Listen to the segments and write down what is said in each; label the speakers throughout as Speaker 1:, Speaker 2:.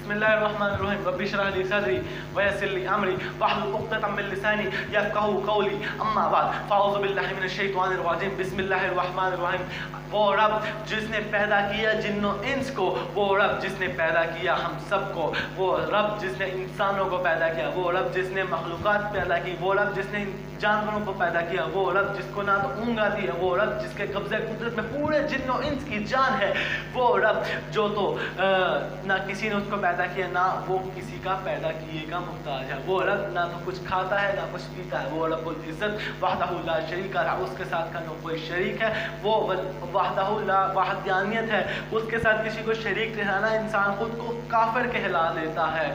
Speaker 1: بسم اللہ الرحمن الرحیم رب اشرح لی صدری ویسر لی امری واحلل عقدۃ من لسانی یفقہوا قولی اما بعد فاعوذ باللہ من الشیطان الرجیم بسم اللہ الرحمن الرحیم وہ رب جس نے پیدا کیا جن و انس کو، وہ رب جس نے پیدا کیا ہم سب کو، وہ رب جس نے انسانوں کو پیدا کیا، وہ رب جس نے مخلوقات پیدا کی، وہ رب جس نے جانوروں کو پیدا کیا، وہ رب جس کو نہ تو اونگ آتی ہے، وہ رب جس کے قبضہ قدرت میں پورے جن و انس کی جان ہے، وہ رب جو تو نہ کسی نے اس کو پیدا کیا نہ وہ کسی کا پیدا کیے کا محتاج ہے، وہ رب نہ تو کچھ کھاتا ہے نہ کچھ پیتا ہے، وہ رب العزت وحدہ لا شریک ہے، اس کے ساتھ کا نہ کوئی شریک ہے، وہ وحدہ لا وحدانیت ہے، اس کے ساتھ کسی کو شریک ٹھہرانا انسان خود کو کافر کہلا دیتا ہے۔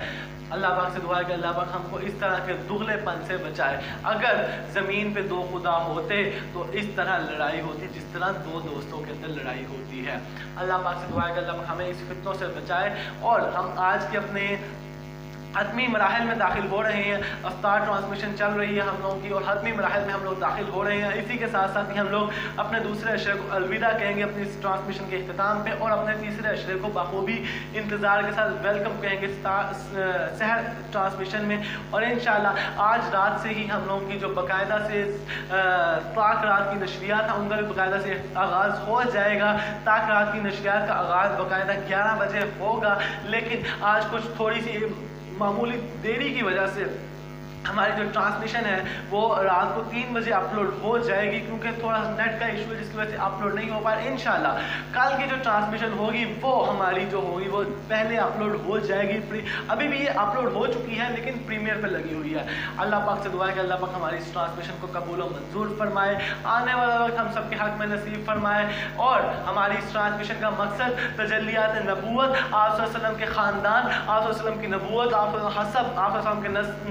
Speaker 1: اللہ پاک سے دعا ہے کہ اللہ پاک ہم کو اس طرح کے دغلے پن سے بچائے۔ اگر زمین پہ دو خدا ہوتے تو اس طرح لڑائی ہوتی جس طرح دو دوستوں کے اندر لڑائی ہوتی ہے۔ اللہ پاک سے دعا ہے کہ اللہ پاک ہمیں اس فتنوں سے بچائے، اور ہم آج کے اپنے حتمی مراحل میں داخل ہو رہے ہیں، افطار ٹرانسمیشن چل رہی ہے ہم لوگوں کی، اور حتمی مراحل میں ہم لوگ داخل ہو رہے ہیں۔ اسی کے ساتھ ساتھ ہی ہم لوگ اپنے دوسرے عشرے کو الوداع کہیں گے اپنی اس ٹرانسمیشن کے اختتام پہ، اور اپنے تیسرے عشرے کو بخوبی انتظار کے ساتھ ویلکم کہیں گے سحر ٹرانسمیشن میں، اور انشاءاللہ آج رات سے ہی ہم لوگوں کی جو باقاعدہ سے طاق رات کی نشریات ہیں ان کا بھی باقاعدہ سے آغاز ہو جائے گا۔ طاق رات کی نشریات کا آغاز باقاعدہ 11 بجے ہوگا، لیکن آج کچھ تھوڑی سی معمولی دیری کی وجہ سے ہماری جو ٹرانسمیشن ہے وہ رات کو 3 بجے اپلوڈ ہو جائے گی، کیونکہ تھوڑا سا نیٹ کا ایشو ہے جس کی وجہ سے اپلوڈ نہیں ہو پائے۔ انشاءاللہ کل کی جو ٹرانسمیشن ہوگی وہ ہماری جو ہوگی وہ پہلے اپلوڈ ہو جائے گی۔ ابھی بھی یہ اپلوڈ ہو چکی ہے لیکن پریمیئر پہ لگی ہوئی ہے۔ اللہ پاک سے دعا ہے کہ اللہ پاک ہماری اس ٹرانسمیشن کو قبول و منظور فرمائے، آنے والا وقت ہم سب کے حق میں نصیب فرمائے، اور ہماری اس ٹرانسمیشن کا مقصد تجلیات نبوت، آپ صلی اللہ علیہ وسلم کے خاندان، آپ صلی اللہ علیہ وسلم کی نبوت، آپ صلی اللہ علیہ وسلم کے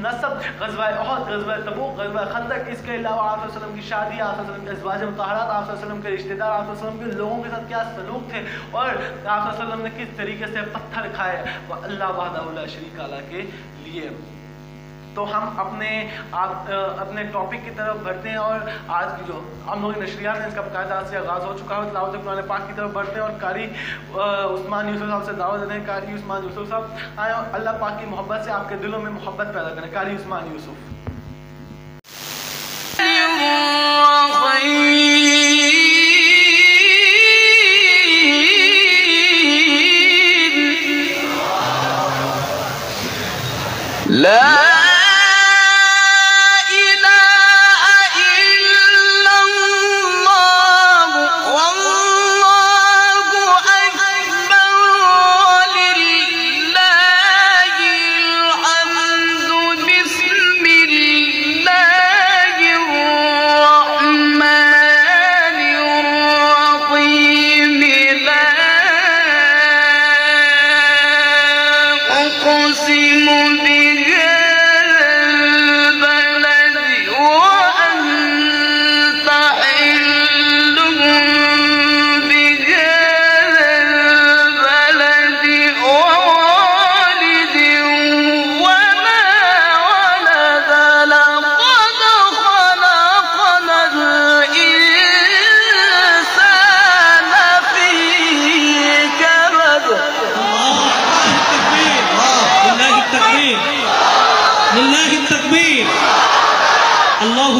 Speaker 1: نسب، غزوہ احد، غزوہ تبوک، غزوہ خندق، اس کے علاوہ آپ صلی اللہ علیہ وسلم کی شادی، آپ صلی اللہ علیہ وسلم کے ازواج مطہرات، آپ صلی اللہ علیہ وسلم کے رشتہ دار، آپ صلی اللہ علیہ وسلم کے لوگوں کے ساتھ کیا سلوک تھے، اور آپ صلی اللہ علیہ وسلم نے کس طریقے سے پتھر کھائے اللہ وحدہ لا شریک له کے لیے۔ تو ہم اپنے ٹاپک کی طرف بڑھتے ہیں، اور آج کی جو ہم لوگ نشریات ہیں اس کا باقاعدہ سے آغاز ہو چکا ہے۔ تلاوت قرآن پاک کی طرف بڑھتے ہیں، اور قاری عثمان یوسف صاحب سے دعوت دیتے ہیں۔ قاری عثمان یوسف صاحب آئے اور اللہ پاک کی محبت سے آپ کے دلوں میں محبت پیدا کریں۔ قاری عثمان یوسف۔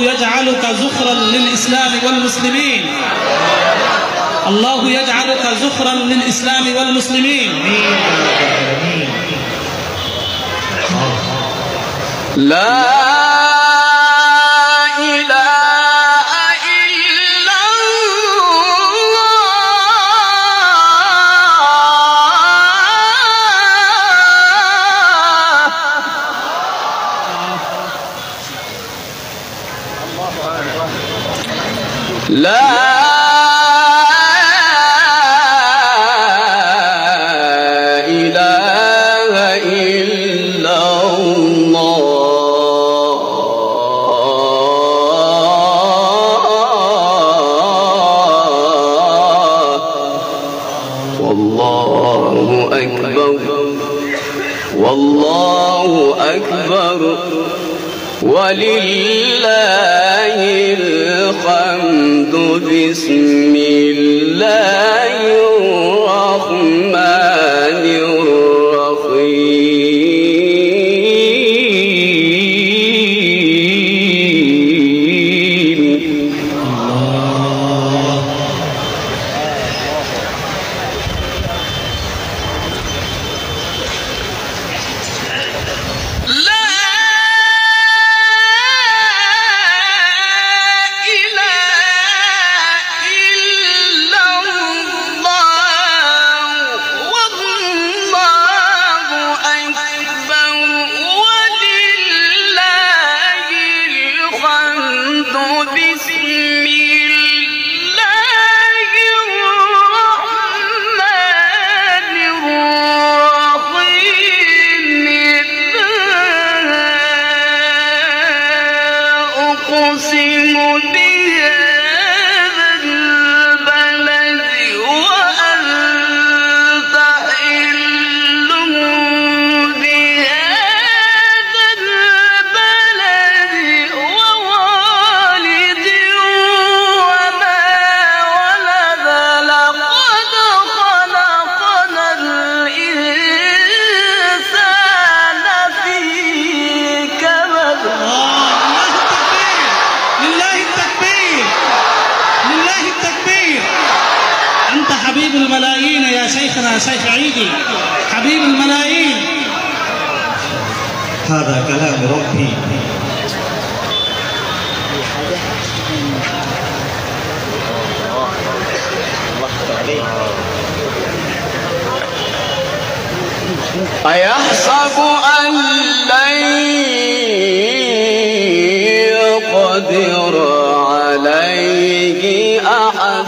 Speaker 2: يجعلك ذخرا للإسلام والمسلمين، الله يجعلك ذخرا للإسلام والمسلمين. لا ولله الحمد. بسم الله الرحمن الرحيم. الملايين يا شيخنا شيخ عيدي حبيب الملايين.
Speaker 3: هذا كلام ربي.
Speaker 2: أيحسب أن لن يقدر عليه أحد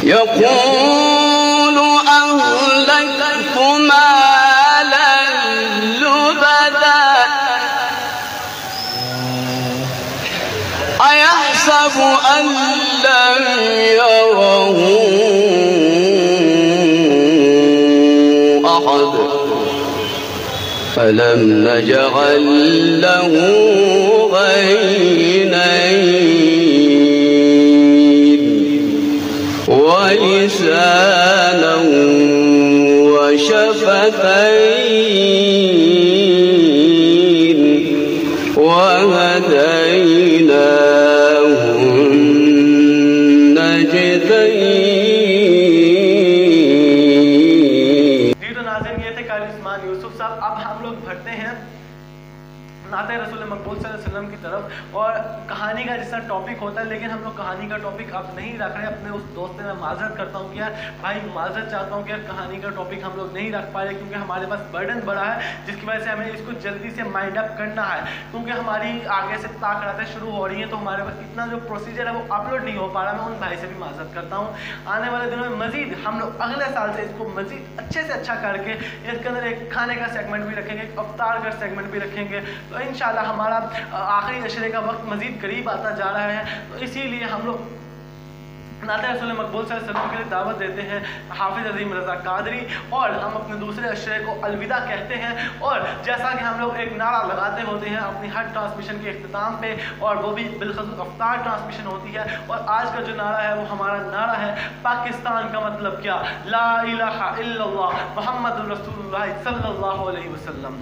Speaker 2: يقول أهلكت مالا لبدا أيحسب أن لم يره أحد فلم نجعل له عينين ولسانا وشفتين وهديناه النجدين.
Speaker 1: یوسف صاحب اب ہم لوگ بڑھتے ہیں نعت رسول مقبول صلی اللہ علیہ وسلم کی طرف. اور کہانی کا جیسا ٹاپک ہوتا ہے لیکن ہم لوگ کہانی کا ٹاپک اب نہیں رکھ رہے. اپنے اس دوست سے میں معذرت کرتا ہوں کہ یار بھائی معذرت چاہتا ہوں کہ یار کہانی کا ٹاپک ہم لوگ نہیں رکھ پا رہے کیونکہ ہمارے پاس برڈن بڑا ہے جس کی وجہ سے ہمیں اس کو جلدی سے مائنڈ اپ کرنا ہے کیونکہ ہماری آگے سے تاخیراتیں شروع ہو رہی ہیں تو ہمارے پاس اتنا جو پروسیجر ہے وہ اپلوڈ نہیں ہو پا رہا. میں ان بھائی سے بھی معذرت کرتا ہوں. آنے والے دنوں میں مزید ہم لوگ اگلے سال سے اس کو مزید اچھے سے اچھا کر کے اس کے اندر ایک کھانے کا سیگمنٹ بھی رکھیں گے, ایک افطار کا سیگمنٹ بھی رکھیں گے. تو انشاءاللہ ہمارا آخری عشرے کا وقت مزید قریب آتا جا رہا ہے تو اسی لیے ہم لوگ نعت رسول مقبول صلی اللہ علیہ وسلم کے لیے دعوت دیتے ہیں حافظ عظیم رضا قادری اور ہم اپنے دوسرے عشرے کو الوداع کہتے ہیں. اور جیسا کہ ہم لوگ ایک نعرہ لگاتے ہوتے ہیں اپنی ہر ٹرانسمیشن کے اختتام پہ اور وہ بھی بالخصوص افطار ٹرانسمیشن ہوتی ہے. اور آج کا جو نعرہ ہے وہ ہمارا نعرہ ہے پاکستان کا مطلب کیا, لا الہ الا اللہ محمد رسول اللہ صلی اللہ علیہ وسلم.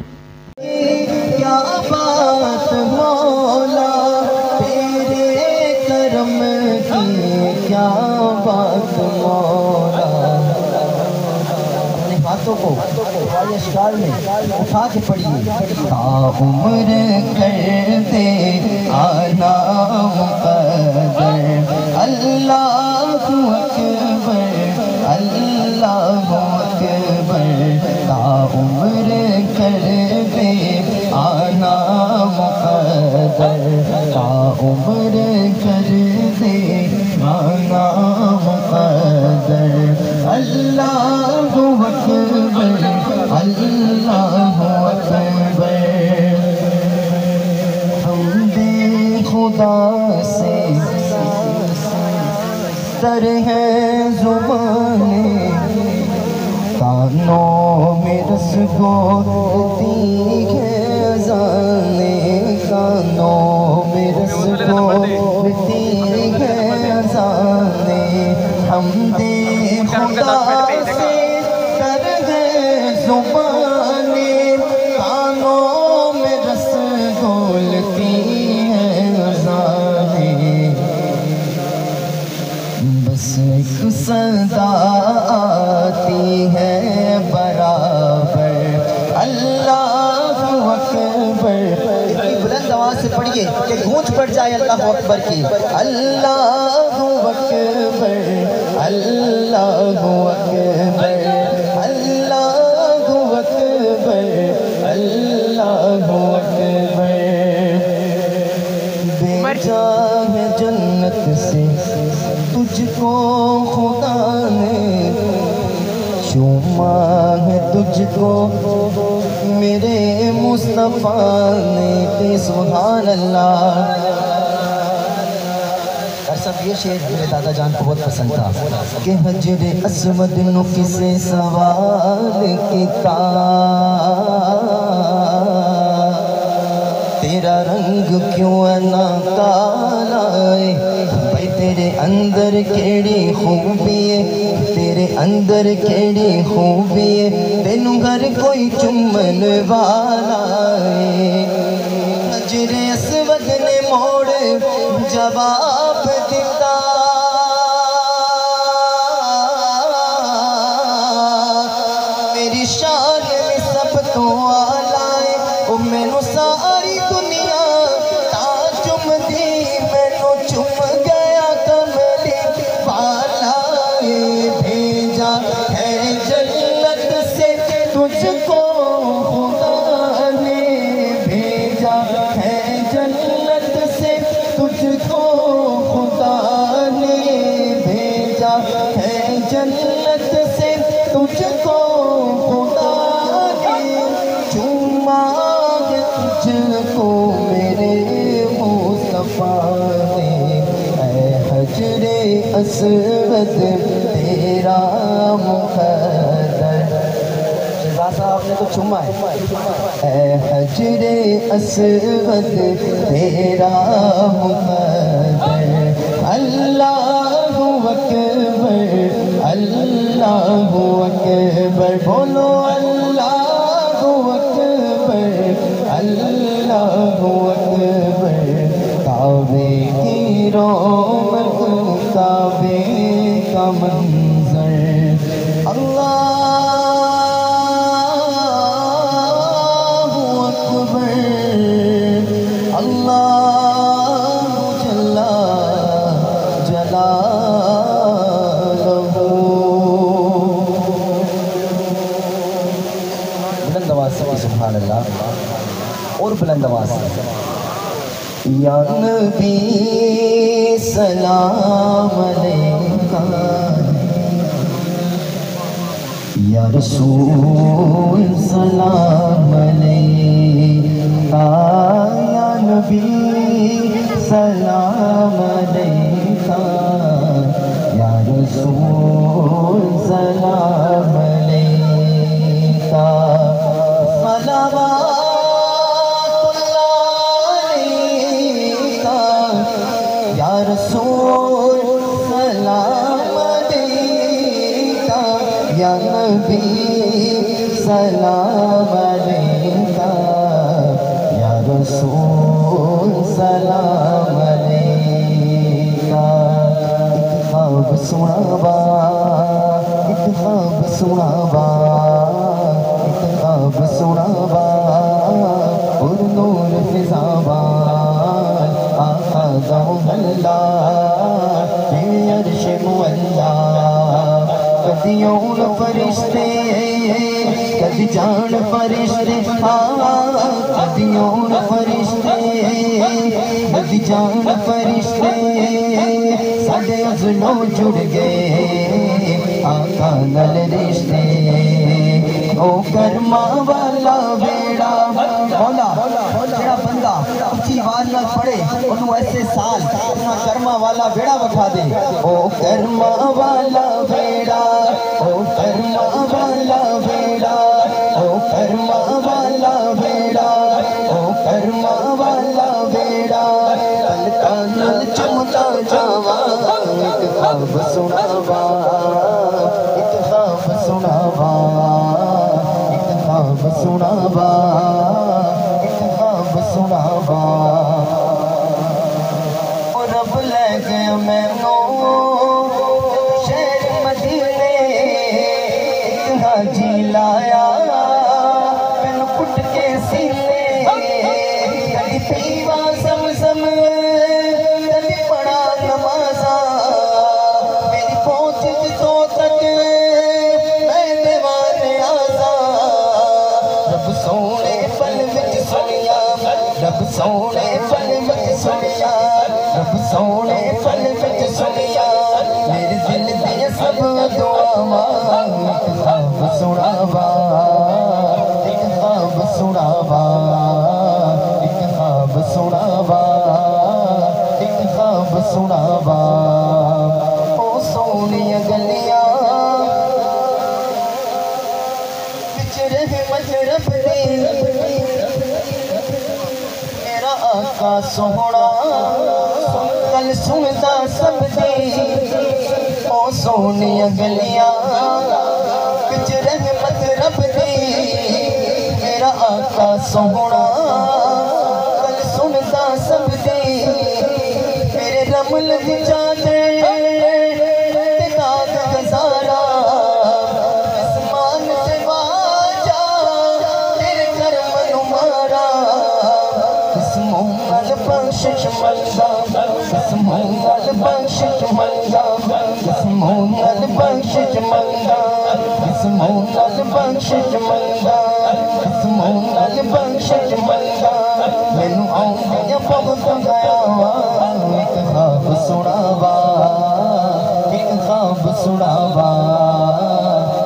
Speaker 4: کیا بات مولا تیرے کرم کی, کیا بات مولا. اپنے ہاتھوں کو اشکال میں اٹھا کے پڑھیے. تا عمر کر دے آنا مقدر, اللہ اکبر اللہ اکبر. تا عمر کر دے آنا مقدر, تا عمر کر دے آنا مقدر. اللہ اکبر اللہ اکبر. حمد خدا سے تر ہے زبانیں, کانوں میں رس گھولتی ہے اذانیں, کانوں میں رس گھولتی ہے اذانیں. حمد خدا سے تر ہے زبانیں, کانوں میں رس گھولتی ہے اذانیں. بس ایک صدا آتی ہے برابر, اللہ اکبر. بلند آواز سے پڑھیے کہ گونج پڑ جائے اللہ اکبر کی. اللہ اکبر اللہ اکبر اللہ اکبر اللہ اکبر. بھیجا ہے جنت سے تجھ کو خدا نے, چوما ہے تجھ کو میرے مصطفیٰ نے. سبحان اللہ. سب یہ شعر میرے دادا جان کو بہت پسند تھا کہ حجر اسود نو کسے سوال کیتا, تیرا رنگ کیوں نہ کالا ہے, بھائی تیرے اندر کیڑی خوبی ہے, تیرے اندر کیڑی خوبی ہے, تینوں گھر کوئی چمن والا ہے. حجر اسود نے موڑ جواب دیتا, بھیجا ہے جنت سے تجھ کو خدا نے بھیجا ہے جنت سے تجھ کو خدا نے بھیجا ہے جنت سے تجھ کو خدا نے چوما ہے تجھ کو میرے مصطفیٰ نے اے حجر اسود تیرا مقدر شہزاد صاحب نے تو چوما ہے اے حجر اسود تیرا مقدر اللہ اکبر اللہ اکبر بولو اللہ اکبر اللہ اکبر کعبے کی رونق کعبے کا منظر اللہ اکبر اللہ جل جلالہ بلند آواز سے سبحان اللہ اور بلند آواز سے یا نبی سلام علیکہ یا رسول سلام علیکہ یا نبی سلام علیکہ یا رسول سلام علیکہ صلوات یا رسول سلام علیکہ یا نبی سلام علیکہ یا رسول سلام علیکہ ایک خواب سنا با ایک خواب سنا با ایک خواب سنا با اور نور فضا با آقا دعو اللہ بے عرش مولا کدیون فرشتے کدی جان فرشتے کدیون فرشتے کدی جان فرشتے ساڈے ازلوں جڑ گئے آقا نال رشتے او کرما والا بیڑا مولا جڑا بندہ اچھی آواز نہ پڑھے انہوں ایسے سال اپنا کرما والا بیڑا بکھا دے او کرما والا بیڑا او کرما والا بیڑا او کرما والا بیڑا او کرما والا بیڑا پلکا نل چمتا جاوا ایک خواب سناوا ایک خواب سناوا ایک خواب سناوا ایک خواب سناوا اور رب لے گیا مینوں شہر مدینے ایک حاجی لایا مینوں کٹ کے سینے کدی پیوا زمزم کدی پڑھا نمازاں میری پہنچ تو تک میں دیوانے آزاں رب سونے پل وچ سنیا رب سونے پل وچ سنیا رب سونے پل وچ سنیا میرے دل دیا سب دعاواں ایک خواب سناوا ایک خواب سناوا ایک خواب سناوا ایک خواب سناوا او سونیاں گلیاں وچ رحمت رب دی میرا آقا سوہنا گل سندا سب دی او سونیاں گلیاں وچ رحمت رب دی میرا آقا سوہنا گل سندا سب دی میرے رمل دی چادر تے داغ گزارا آسمان سے واجا تیرے کرم نو مارا قسموں نال بخشش منگا قسموں نال بخشش منگا قسموں مونل بخشش منگا اس مونل بخشش منگا اس مونل بخشش منگا مینوں آؤندیا بہت گیا وا ایک خواب سناوا ایک خواب سناوا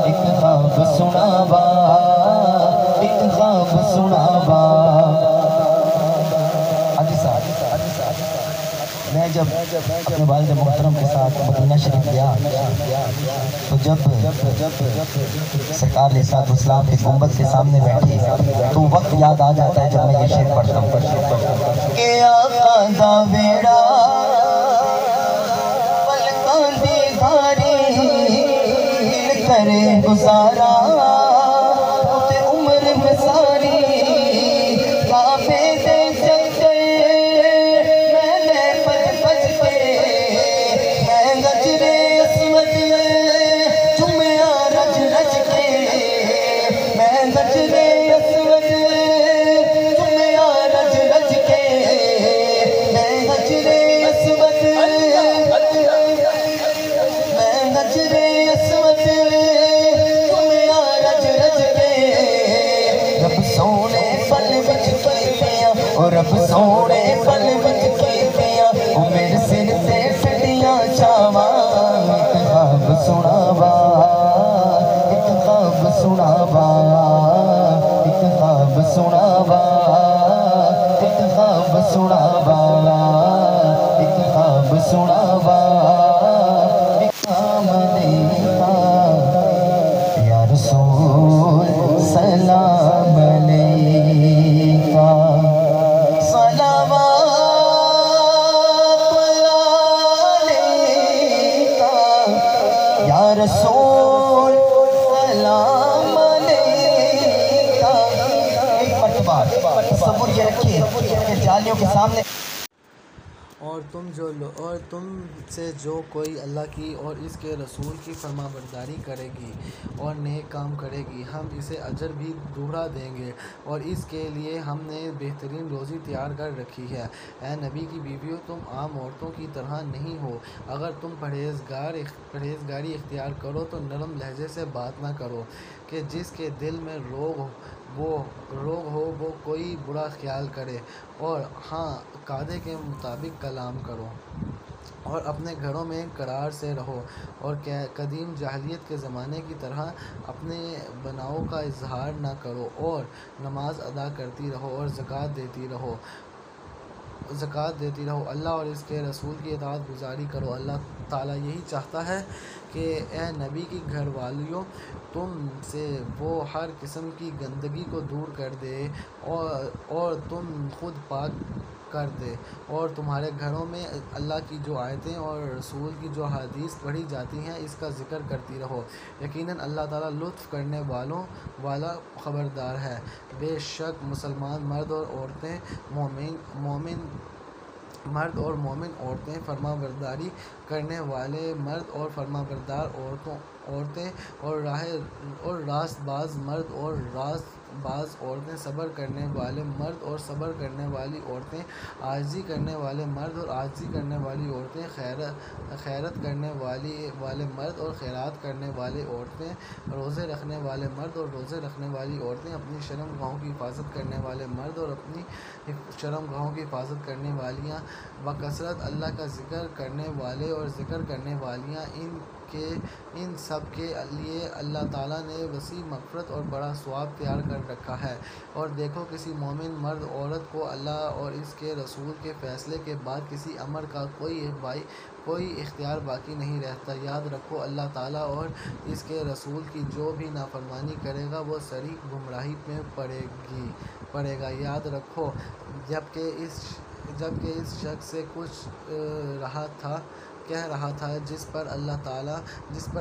Speaker 4: ایک خواب سناوا ایک خواب سناوا میں جب اپنے والد محترم کے ساتھ مدینہ شریف گیا تو جب سرکار علیہ الصلوۃ والسلام کی گنبد کے سامنے بیٹھی تو وقت یاد آ جاتا ہے جب میں یہ شعر پڑھتا ہوں کہ آقا دا بیڑا پلکاں دی گھاری کرے گزارا تے عمر میں ساری کعبے دے رب سونے پل وچ کیتیاں او میرے سر تے ٹڈیاں چاواں ایک خواب سناوا ایک خواب سناوا ایک خواب سناوا ایک خواب سناوا ایک خواب سناوا ایک علیکا یا رسول سلام علیکا رسول سلام علیکہ ایک مرتبہ تصور یہ رکھیے کہ جالیوں کے سامنے
Speaker 3: اور تم سے جو کوئی اللہ کی اور اس کے رسول کی فرما برداری کرے گی اور نیک کام کرے گی ہم اسے اجر بھی دوہرا دیں گے اور اس کے لیے ہم نے بہترین روزی تیار کر رکھی ہے۔ اے نبی کی بیویوں تم عام عورتوں کی طرح نہیں ہو، اگر تم پرہیزگاری اختیار کرو تو نرم لہجے سے بات نہ کرو کہ جس کے دل میں روگ ہو وہ کوئی برا خیال کرے، اور ہاں قاعدے کے مطابق کلام کرو اور اپنے گھروں میں قرار سے رہو اور قدیم جاہلیت کے زمانے کی طرح اپنے بناؤ کا اظہار نہ کرو اور نماز ادا کرتی رہو اور زکوٰۃ دیتی رہو، اللہ اور اس کے رسول کی اطاعت گزاری کرو۔ اللہ تعالیٰ یہی چاہتا ہے کہ اے نبی کی گھر والیوں تم سے وہ ہر قسم کی گندگی کو دور کر دے اور تم خود پاک کر دے، اور تمہارے گھروں میں اللہ کی جو آیتیں اور رسول کی جو احادیث پڑھی جاتی ہیں اس کا ذکر کرتی رہو۔ یقیناً اللہ تعالیٰ لطف کرنے والا خبردار ہے۔ بے شک مسلمان مرد اور عورتیں مومن عورتیں، فرما برداری کرنے والے مرد اور فرما بردار عورتیں اور راست باز مرد اور راست باز عورتیں، صبر کرنے والے مرد اور صبر کرنے والی عورتیں، عاجزی کرنے والے مرد اور عاجزی کرنے والی عورتیں، خیرت کرنے والے مرد اور خیرات کرنے والی عورتیں، روزے رکھنے والے مرد اور روزے رکھنے والی عورتیں، اپنی شرم گاہوں کی حفاظت کرنے والے مرد اور اپنی شرم گاہوں کی حفاظت کرنے والیاں، بکثرت اللہ کا ذکر کرنے والے اور ذکر کرنے والیاں، ان سب کے لیے اللہ تعالیٰ نے وسیع مغفرت اور بڑا ثواب تیار کر رکھا ہے۔ اور دیکھو کسی مومن مرد عورت کو اللہ اور اس کے رسول کے فیصلے کے بعد کسی امر کا کوئی اختیار باقی نہیں رہتا۔ یاد رکھو اللہ تعالیٰ اور اس کے رسول کی جو بھی نافرمانی کرے گا وہ صریح گمراہی میں پڑے گا۔ یاد رکھو جبکہ اس شخص سے کچھ کہہ رہا تھا جس پر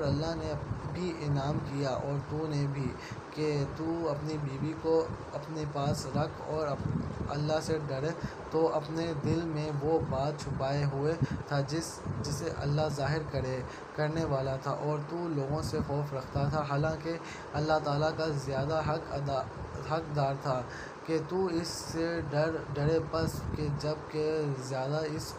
Speaker 3: اللہ نے بھی انعام کیا، اور تو نے بھی، کہ تو اپنی بیوی کو اپنے پاس رکھ اور اللہ سے ڈرے، تو اپنے دل میں وہ بات چھپائے ہوئے تھا جسے اللہ ظاہر کرنے والا تھا، اور تو لوگوں سے خوف رکھتا تھا، حالانکہ اللہ تعالیٰ کا زیادہ حقدار تھا کہ تو اس سے ڈرے، پس کہ جب کہ زیادہ اس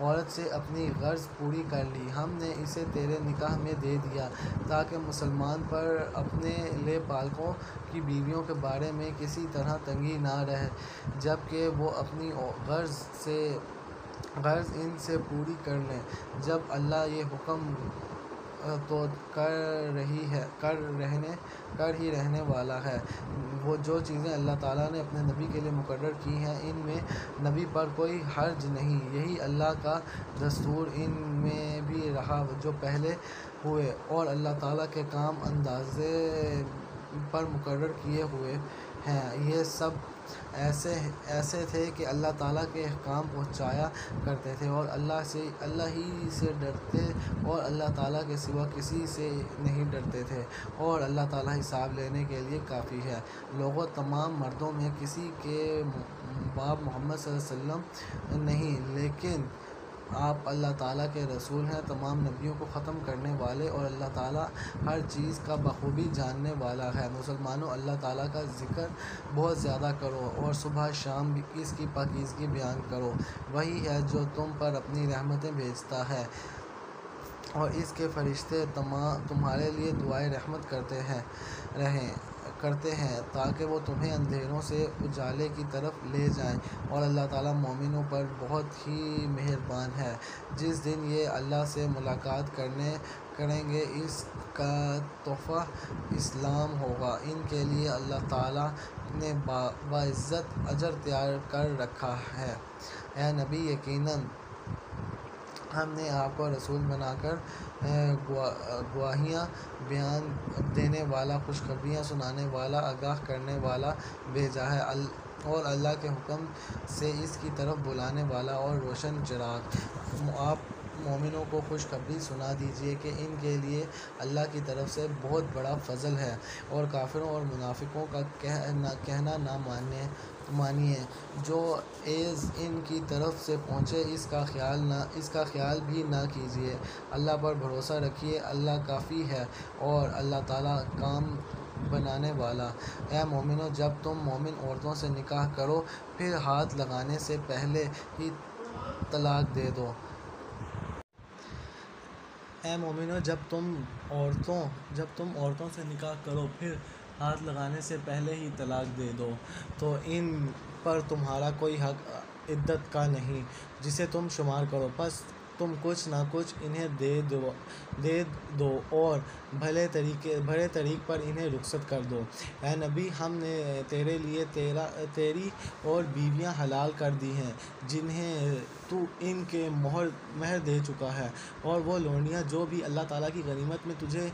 Speaker 3: عورت سے اپنی غرض پوری کر لی، ہم نے اسے تیرے نکاح میں دے دیا تاکہ مسلمان پر اپنے لے پالکوں کی بیویوں کے بارے میں کسی طرح تنگی نہ رہے، جبکہ وہ اپنی غرض ان سے پوری کر لیں۔ جب اللہ یہ حکم تو کر ہی رہنے والا ہے، وہ جو چیزیں اللہ تعالیٰ نے اپنے نبی کے لیے مقرر کی ہیں ان میں نبی پر کوئی حرج نہیں، یہی اللہ کا دستور ان میں بھی رہا جو پہلے ہوئے، اور اللہ تعالیٰ کے کام اندازے پر مقرر کیے ہوئے ہیں۔ یہ سب ایسے تھے کہ اللہ تعالیٰ کے احکام پہنچایا کرتے تھے اور اللہ ہی سے ڈرتے اور اللہ تعالیٰ کے سوا کسی سے نہیں ڈرتے تھے، اور اللہ تعالیٰ حساب لینے کے لیے کافی ہے۔ لوگوں، تمام مردوں میں کسی کے باپ محمد صلی اللہ علیہ وسلم نہیں، لیکن آپ اللہ تعالیٰ کے رسول ہیں، تمام نبیوں کو ختم کرنے والے، اور اللہ تعالیٰ ہر چیز کا بخوبی جاننے والا ہے۔ مسلمانوں، اللہ تعالیٰ کا ذکر بہت زیادہ کرو اور صبح شام بھی اس کی پاکیزگی بیان کرو۔ وہی ہے جو تم پر اپنی رحمتیں بھیجتا ہے اور اس کے فرشتے تمہارے لیے دعائے رحمت کرتے ہیں تاکہ وہ تمہیں اندھیروں سے اجالے کی طرف لے جائیں، اور اللہ تعالیٰ مومنوں پر بہت ہی مہربان ہے۔ جس دن یہ اللہ سے ملاقات کریں گے، اس کا تحفہ اسلام ہوگا، ان کے لیے اللہ تعالیٰ نے باعزت اجر تیار کر رکھا ہے۔ اے نبی، یقیناً ہم نے آپ کو رسول بنا کر گواہیاں دینے والا، خوشخبریاں سنانے والا، آگاہ کرنے والا بھیجا ہے، اور اللہ کے حکم سے اس کی طرف بلانے والا اور روشن چراغ۔ آپ مومنوں کو خوشخبری سنا دیجیے کہ ان کے لیے اللہ کی طرف سے بہت بڑا فضل ہے، اور کافروں اور منافقوں کا کہنا نہ مانیے۔ جو ایز ان کی طرف سے پہنچے اس کا خیال بھی نہ کیجیے۔ اللہ پر بھروسہ رکھیے، اللہ کافی ہے اور اللہ تعالیٰ کام بنانے والا۔ اے مومنو، جب تم مومن عورتوں سے نکاح کرو پھر ہاتھ لگانے سے پہلے ہی طلاق دے دو۔ اے مومنو، جب تم عورتوں سے نکاح کرو پھر ہاتھ لگانے سے پہلے ہی طلاق دے دو، تو ان پر تمہارا کوئی حق عدت کا نہیں جسے تم شمار کرو، پس تم کچھ نہ کچھ انہیں دے دو اور بھلے طریق پر انہیں رخصت کر دو۔ اے نبی، ہم نے تیرے لیے تیری اور بیویاں حلال کر دی ہیں جنہیں تو ان کے مہر دے چکا ہے، اور وہ لونڈیاں جو بھی اللہ تعالیٰ کی غنیمت میں تجھے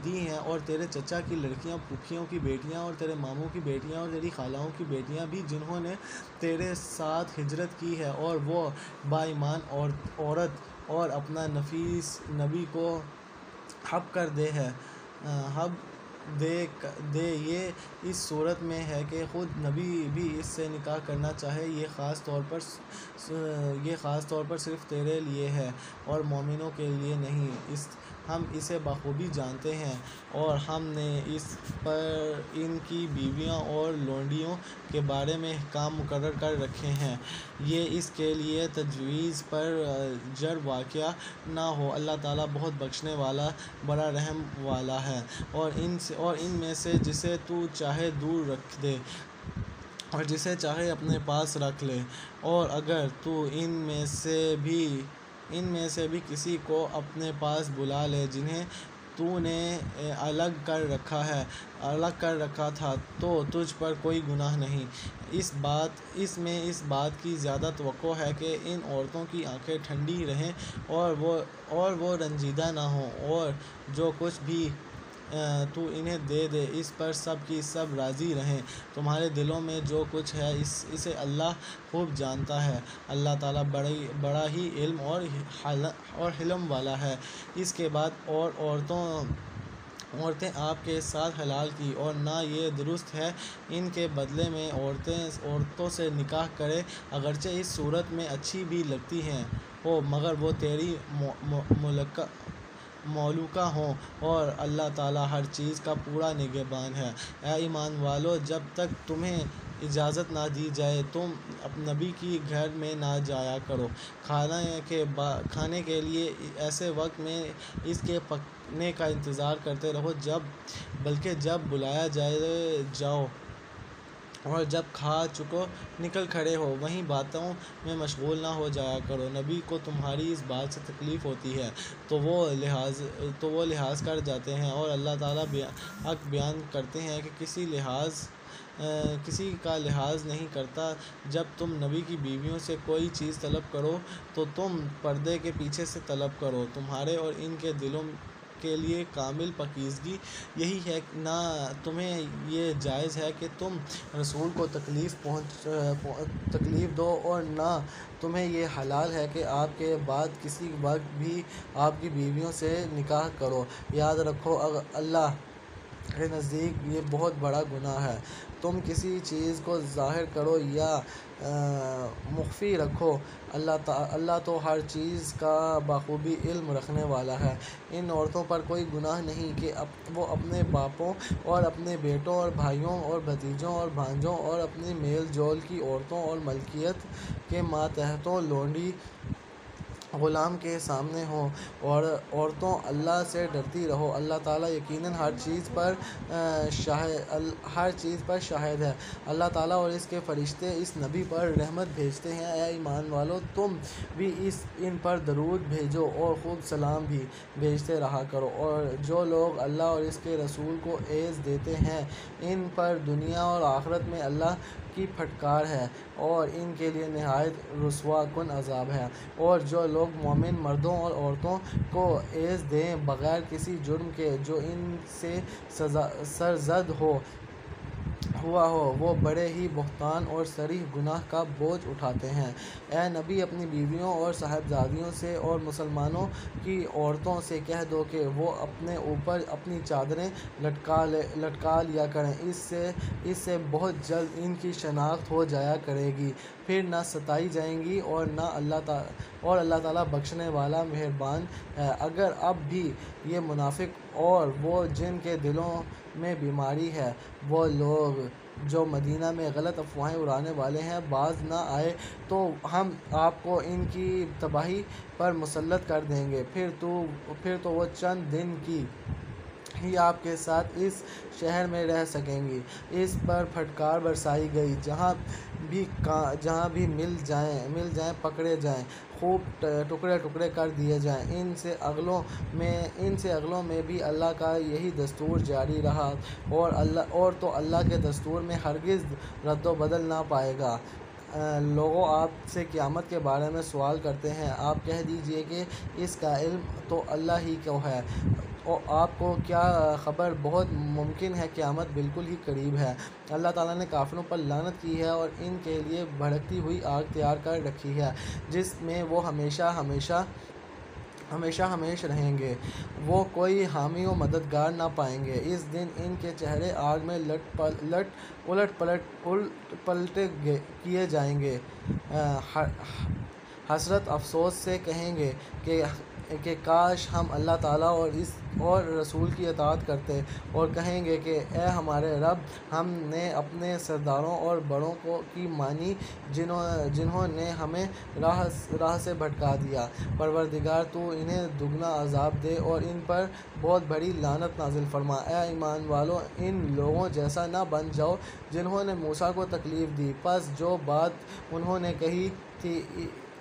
Speaker 3: دی ہیں، اور تیرے چچا کی لڑکیاں، پھوپھیوں کی بیٹیاں، اور تیرے ماموں کی بیٹیاں، اور تیری خالہوں کی بیٹیاں بھی جنہوں نے تیرے ساتھ ہجرت کی ہے، اور وہ با ایمان عورت اور اپنا نفیس نبی کو حب کر دے یہ اس صورت میں ہے کہ خود نبی بھی اس سے نکاح کرنا چاہے، یہ خاص طور پر صرف تیرے لیے ہے اور مومنوں کے لیے نہیں۔ ہم اسے بخوبی جانتے ہیں، اور ہم نے اس پر ان کی بیویوں اور لونڈیوں کے بارے میں احکام مقرر کر رکھے ہیں، یہ اس کے لیے تجویز پر جر واقع نہ ہو۔ اللہ تعالیٰ بہت بخشنے والا، بڑا رحم والا ہے۔ اور ان میں سے جسے تو چاہے دور رکھ دے اور جسے چاہے اپنے پاس رکھ لے، اور اگر تو ان میں سے بھی کسی کو اپنے پاس بلا لے جنہیں تو نے الگ کر رکھا تھا تو تجھ پر کوئی گناہ نہیں۔ اس بات کی زیادہ توقع ہے کہ ان عورتوں کی آنکھیں ٹھنڈی رہیں اور وہ رنجیدہ نہ ہوں، اور جو کچھ بھی تو انہیں دے اس پر سب کی سب راضی رہیں۔ تمہارے دلوں میں جو کچھ ہے اسے اللہ خوب جانتا ہے۔ اللہ تعالیٰ بڑا ہی علم اور حلم والا ہے۔ اس کے بعد عورتیں آپ کے ساتھ حلال کی، اور نہ یہ درست ہے ان کے بدلے میں عورتوں سے نکاح کرے، اگرچہ اس صورت میں اچھی بھی لگتی ہیں ہو، مگر وہ تیری مولوکہ ہوں، اور اللہ تعالیٰ ہر چیز کا پورا نگہبان ہے۔ اے ایمان والو، جب تک تمہیں اجازت نہ دی جائے تم نبی کی گھر میں نہ جایا کرو۔ کھانے کے لیے ایسے وقت میں اس کے پکنے کا انتظار کرتے رہو بلکہ جب بلایا جائے جاؤ، اور جب کھا چکو نکل کھڑے ہو، وہیں باتوں میں مشغول نہ ہو جایا کرو۔ نبی کو تمہاری اس بات سے تکلیف ہوتی ہے تو وہ لحاظ کر جاتے ہیں، اور اللہ تعالیٰ حق بیان کرتے ہیں کہ کسی کا لحاظ نہیں کرتا۔ جب تم نبی کی بیویوں سے کوئی چیز طلب کرو تو تم پردے کے پیچھے سے طلب کرو، تمہارے اور ان کے دلوں کے لیے کامل پاکیزگی یہی ہے۔ نہ تمہیں یہ جائز ہے کہ تم رسول کو تکلیف دو، اور نہ تمہیں یہ حلال ہے کہ آپ کے بعد کسی وقت بھی آپ کی بیویوں سے نکاح کرو۔ یاد رکھو اللہ کے نزدیک یہ بہت بڑا گناہ ہے۔ تم کسی چیز کو ظاہر کرو یا مخفی رکھو، اللہ تو ہر چیز کا بخوبی علم رکھنے والا ہے۔ ان عورتوں پر کوئی گناہ نہیں کہ وہ اپنے باپوں اور اپنے بیٹوں اور بھائیوں اور بھتیجوں اور بھانجوں اور اپنی میل جول کی عورتوں اور ملکیت کے ماتحتوں لونڈی غلام کے سامنے ہوں، اور عورتوں اللہ سے ڈرتی رہو، اللہ تعالیٰ یقیناً ہر چیز پر شاہد ہے۔ اللہ تعالیٰ اور اس کے فرشتے اس نبی پر رحمت بھیجتے ہیں۔ اے ایمان والو، تم بھی ان پر درود بھیجو اور خوب سلام بھی بھیجتے رہا کرو، اور جو لوگ اللہ اور اس کے رسول کو ایذ دیتے ہیں ان پر دنیا اور آخرت میں اللہ کی پھٹکار ہے، اور ان کے لیے نہایت رسوا کن عذاب ہے۔ اور جو لوگ مومن مردوں اور عورتوں کو ایذ دیں بغیر کسی جرم کے جو ان سے سرزد ہوا ہو، وہ بڑے ہی بہتان اور صریح گناہ کا بوجھ اٹھاتے ہیں۔ اے نبی، اپنی بیویوں اور صاحبزادیوں سے اور مسلمانوں کی عورتوں سے کہہ دو کہ وہ اپنے اوپر اپنی چادریں لٹکا لیا کریں، اس سے بہت جلد ان کی شناخت ہو جایا کرے گی، پھر نہ ستائی جائیں گی، اور اللہ تعالیٰ بخشنے والا مہربان ہے۔ اگر اب بھی یہ منافق اور وہ جن کے دلوں میں بیماری ہے، وہ لوگ جو مدینہ میں غلط افواہیں اڑانے والے ہیں، باز نہ آئے تو ہم آپ کو ان کی تباہی پر مسلط کر دیں گے، پھر تو وہ چند دن ہی آپ کے ساتھ اس شہر میں رہ سکیں گی۔ اس پر پھٹکار برسائی گئی، جہاں بھی مل جائیں پکڑے جائیں، خوب ٹکڑے ٹکڑے کر دیے جائیں۔ ان سے اگلوں میں بھی اللہ کا یہی دستور جاری رہا، اور تو اللہ کے دستور میں ہرگز رد و بدل نہ پائے گا۔ لوگ آپ سے قیامت کے بارے میں سوال کرتے ہیں، آپ کہہ دیجئے کہ اس کا علم تو اللہ ہی کو ہے، اور آپ کو کیا خبر، بہت ممکن ہے قیامت بالکل ہی قریب ہے۔ اللہ تعالیٰ نے کافروں پر لعنت کی ہے اور ان کے لیے بھڑکتی ہوئی آگ تیار کر رکھی ہے، جس میں وہ ہمیشہ ہمیش رہیں گے، وہ کوئی حامی و مددگار نہ پائیں گے۔ اس دن ان کے چہرے آگ میں الٹ پلٹ کیے جائیں گے، حسرت افسوس سے کہیں گے کہ کاش ہم اللہ تعالیٰ اور رسول کی اطاعت کرتے، اور کہیں گے کہ اے ہمارے رب، ہم نے اپنے سرداروں اور بڑوں کی مانی جنہوں نے ہمیں راہ سے بھٹکا دیا۔ پروردگار، تو انہیں دگنا عذاب دے اور ان پر بہت بڑی لعنت نازل فرما۔ اے ایمان والو، ان لوگوں جیسا نہ بن جاؤ جنہوں نے موسیٰ کو تکلیف دی، پس جو بات انہوں نے کہی تھی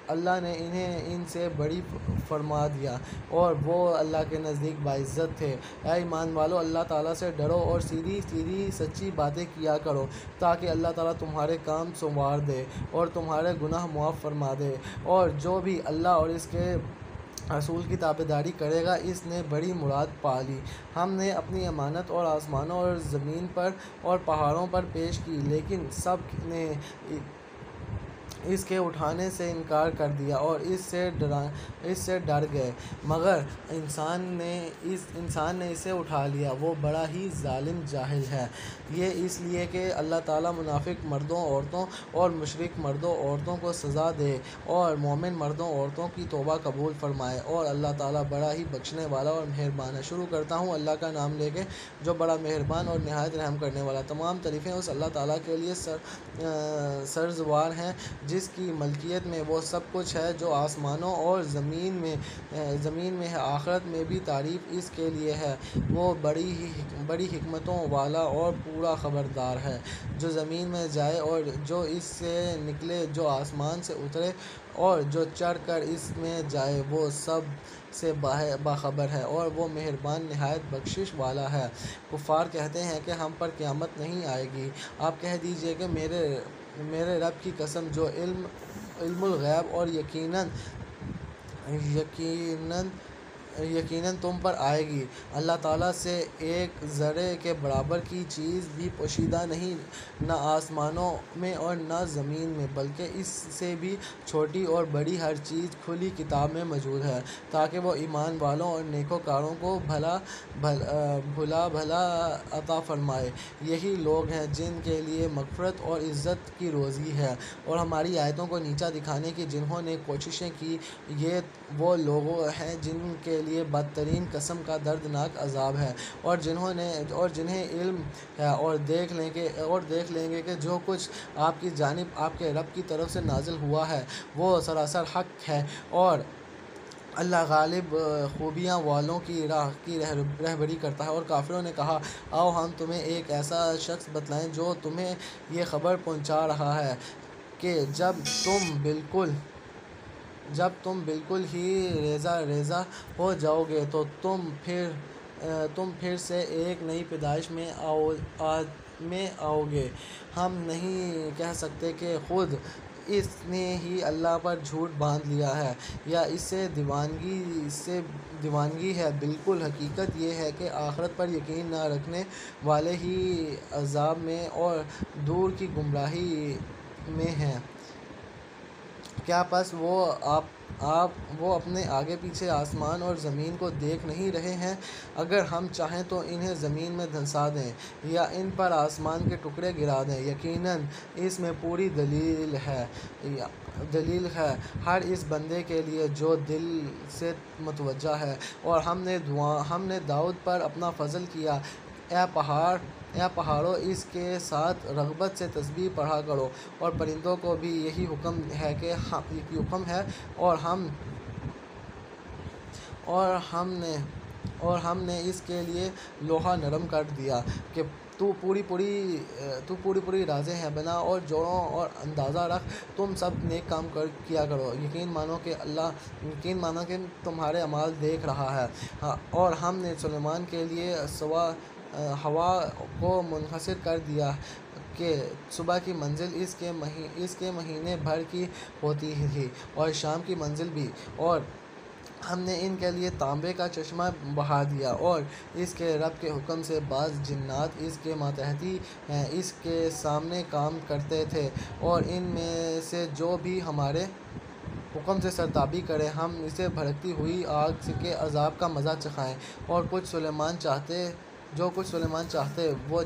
Speaker 3: اللہ نے انہیں ان سے بری فرما دیا، اور وہ اللہ کے نزدیک باعزت تھے۔ اے ایمان والو، اللہ تعالیٰ سے ڈرو اور سیدھی سچی باتیں کیا کرو، تاکہ اللہ تعالیٰ تمہارے کام سنوار دے اور تمہارے گناہ معاف فرما دے، اور جو بھی اللہ اور اس کے رسول کی تابعداری کرے گا، اس نے بڑی مراد پا لی۔ ہم نے اپنی امانت اور آسمانوں اور زمین پر اور پہاڑوں پر پیش کی، لیکن سب نے اس کے اٹھانے سے انکار کر دیا اور اس سے ڈر گئے، مگر انسان نے اسے اٹھا لیا۔ وہ بڑا ہی ظالم جاہل ہے۔ یہ اس لیے کہ اللہ تعالیٰ منافق مردوں عورتوں اور مشرک مردوں عورتوں کو سزا دے اور مومن مردوں عورتوں کی توبہ قبول فرمائے، اور اللہ تعالیٰ بڑا ہی بخشنے والا اور مہربان ہے۔ شروع کرتا ہوں اللہ کا نام لے کے جو بڑا مہربان اور نہایت رحم کرنے والا۔ تمام تعریفیں اس اللہ تعالیٰ کے لیے سرزوار ہیں جس کی ملکیت میں وہ سب کچھ ہے جو آسمانوں اور زمین میں ہے۔ آخرت میں بھی تعریف اس کے لیے ہے۔ وہ بڑی حکمتوں والا اور پورا خبردار ہے۔ جو زمین میں جائے اور جو اس سے نکلے، جو آسمان سے اترے اور جو چڑھ کر اس میں جائے، وہ سب سے باخبر ہے اور وہ مہربان نہایت بخشش والا ہے۔ کفار کہتے ہیں کہ ہم پر قیامت نہیں آئے گی۔ آپ کہہ دیجئے کہ میرے رب کی قسم جو علم الغیب اور یقیناً تم پر آئے گی۔ اللہ تعالیٰ سے ایک ذرے کے برابر کی چیز بھی پوشیدہ نہیں، نہ آسمانوں میں اور نہ زمین میں، بلکہ اس سے بھی چھوٹی اور بڑی ہر چیز کھلی کتاب میں موجود ہے، تاکہ وہ ایمان والوں اور نیکوکاروں کو بھلا عطا فرمائے۔ یہی لوگ ہیں جن کے لیے مغفرت اور عزت کی روزی ہے، اور ہماری آیتوں کو نیچا دکھانے کی جنہوں نے کوششیں کی، یہ وہ لوگ ہیں جن کے لیے بدترین قسم کا دردناک عذاب ہے، اور جنہیں علم ہے اور دیکھ لیں گے کہ جو کچھ آپ کی جانب آپ کے رب کی طرف سے نازل ہوا ہے وہ سراسر حق ہے، اور اللہ غالب خوبیاں والوں کی راہ کی رہبری کرتا ہے۔ اور کافروں نے کہا، آؤ ہم تمہیں ایک ایسا شخص بتلائیں جو تمہیں یہ خبر پہنچا رہا ہے کہ جب تم بالکل ہی ریزہ ہو جاؤ گے تو تم پھر سے ایک نئی پیدائش میں آؤ گے۔ ہم نہیں کہہ سکتے کہ خود اس نے ہی اللہ پر جھوٹ باندھ لیا ہے یا اس سے دیوانگی ہے، بالکل حقیقت یہ ہے کہ آخرت پر یقین نہ رکھنے والے ہی عذاب میں اور دور کی گمراہی میں ہیں۔ کیا پس وہ اپنے آگے پیچھے آسمان اور زمین کو دیکھ نہیں رہے ہیں؟ اگر ہم چاہیں تو انہیں زمین میں دھنسا دیں یا ان پر آسمان کے ٹکڑے گرا دیں، یقیناً اس میں پوری دلیل ہے ہر اس بندے کے لیے جو دل سے متوجہ ہے۔ اور ہم نے داؤد پر اپنا فضل کیا، اے پہاڑوں اس کے ساتھ رغبت سے تسبیح پڑھا کرو، اور پرندوں کو بھی یہی حکم ہے اور ہم نے اس کے لیے لوہا نرم کر دیا کہ تو پوری رازیں ہیں بنا اور جوڑوں اور اندازہ رکھ، تم سب نیک کام کیا کرو، یقین مانو کہ تمہارے اعمال دیکھ رہا ہے۔ اور ہم نے سلیمان کے لیے ہوا کو منحصر کر دیا کہ صبح کی منزل اس کے مہینے بھر کی ہوتی تھی اور شام کی منزل بھی، اور ہم نے ان کے لیے تانبے کا چشمہ بہا دیا، اور اس کے رب کے حکم سے بعض جنات اس کے ماتحتی ہیں، اس کے سامنے کام کرتے تھے، اور ان میں سے جو بھی ہمارے حکم سے سرتابی کرے ہم اسے بھڑکتی ہوئی آگ کے عذاب کا مزہ چکھائیں۔ اور جو کچھ سلیمان چاہتے وہ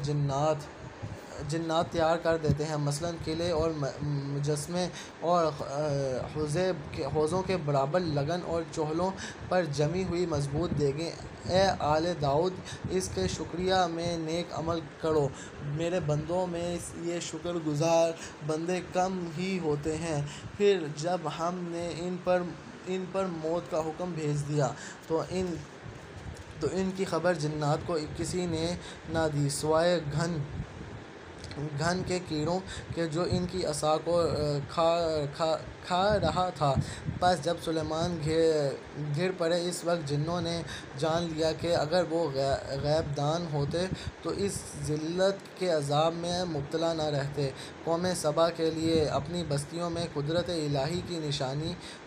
Speaker 3: جنات تیار کر دیتے ہیں، مثلاً قلعے اور مجسمے اور حوضوں کے برابر لگن اور چولہوں پر جمی ہوئی مضبوط دیگیں۔ اے آل داؤد، اس کے شکریہ میں نیک عمل کرو، میرے بندوں میں یہ شکر گزار بندے کم ہی ہوتے ہیں۔ پھر جب ہم نے ان پر موت کا حکم بھیج دیا تو ان کی خبر جنات کو کسی نے نہ دی سوائے گھن کے کیڑوں کے جو ان کی عصا کو کھا رہا تھا۔ پس جب سلیمان گر پڑے اس وقت جنوں نے جان لیا کہ اگر وہ غیب دان ہوتے تو اس ذلت کے عذاب میں مبتلا نہ رہتے۔ قوم سبا کے لیے اپنی بستیوں میں قدرت الہی کی نشانی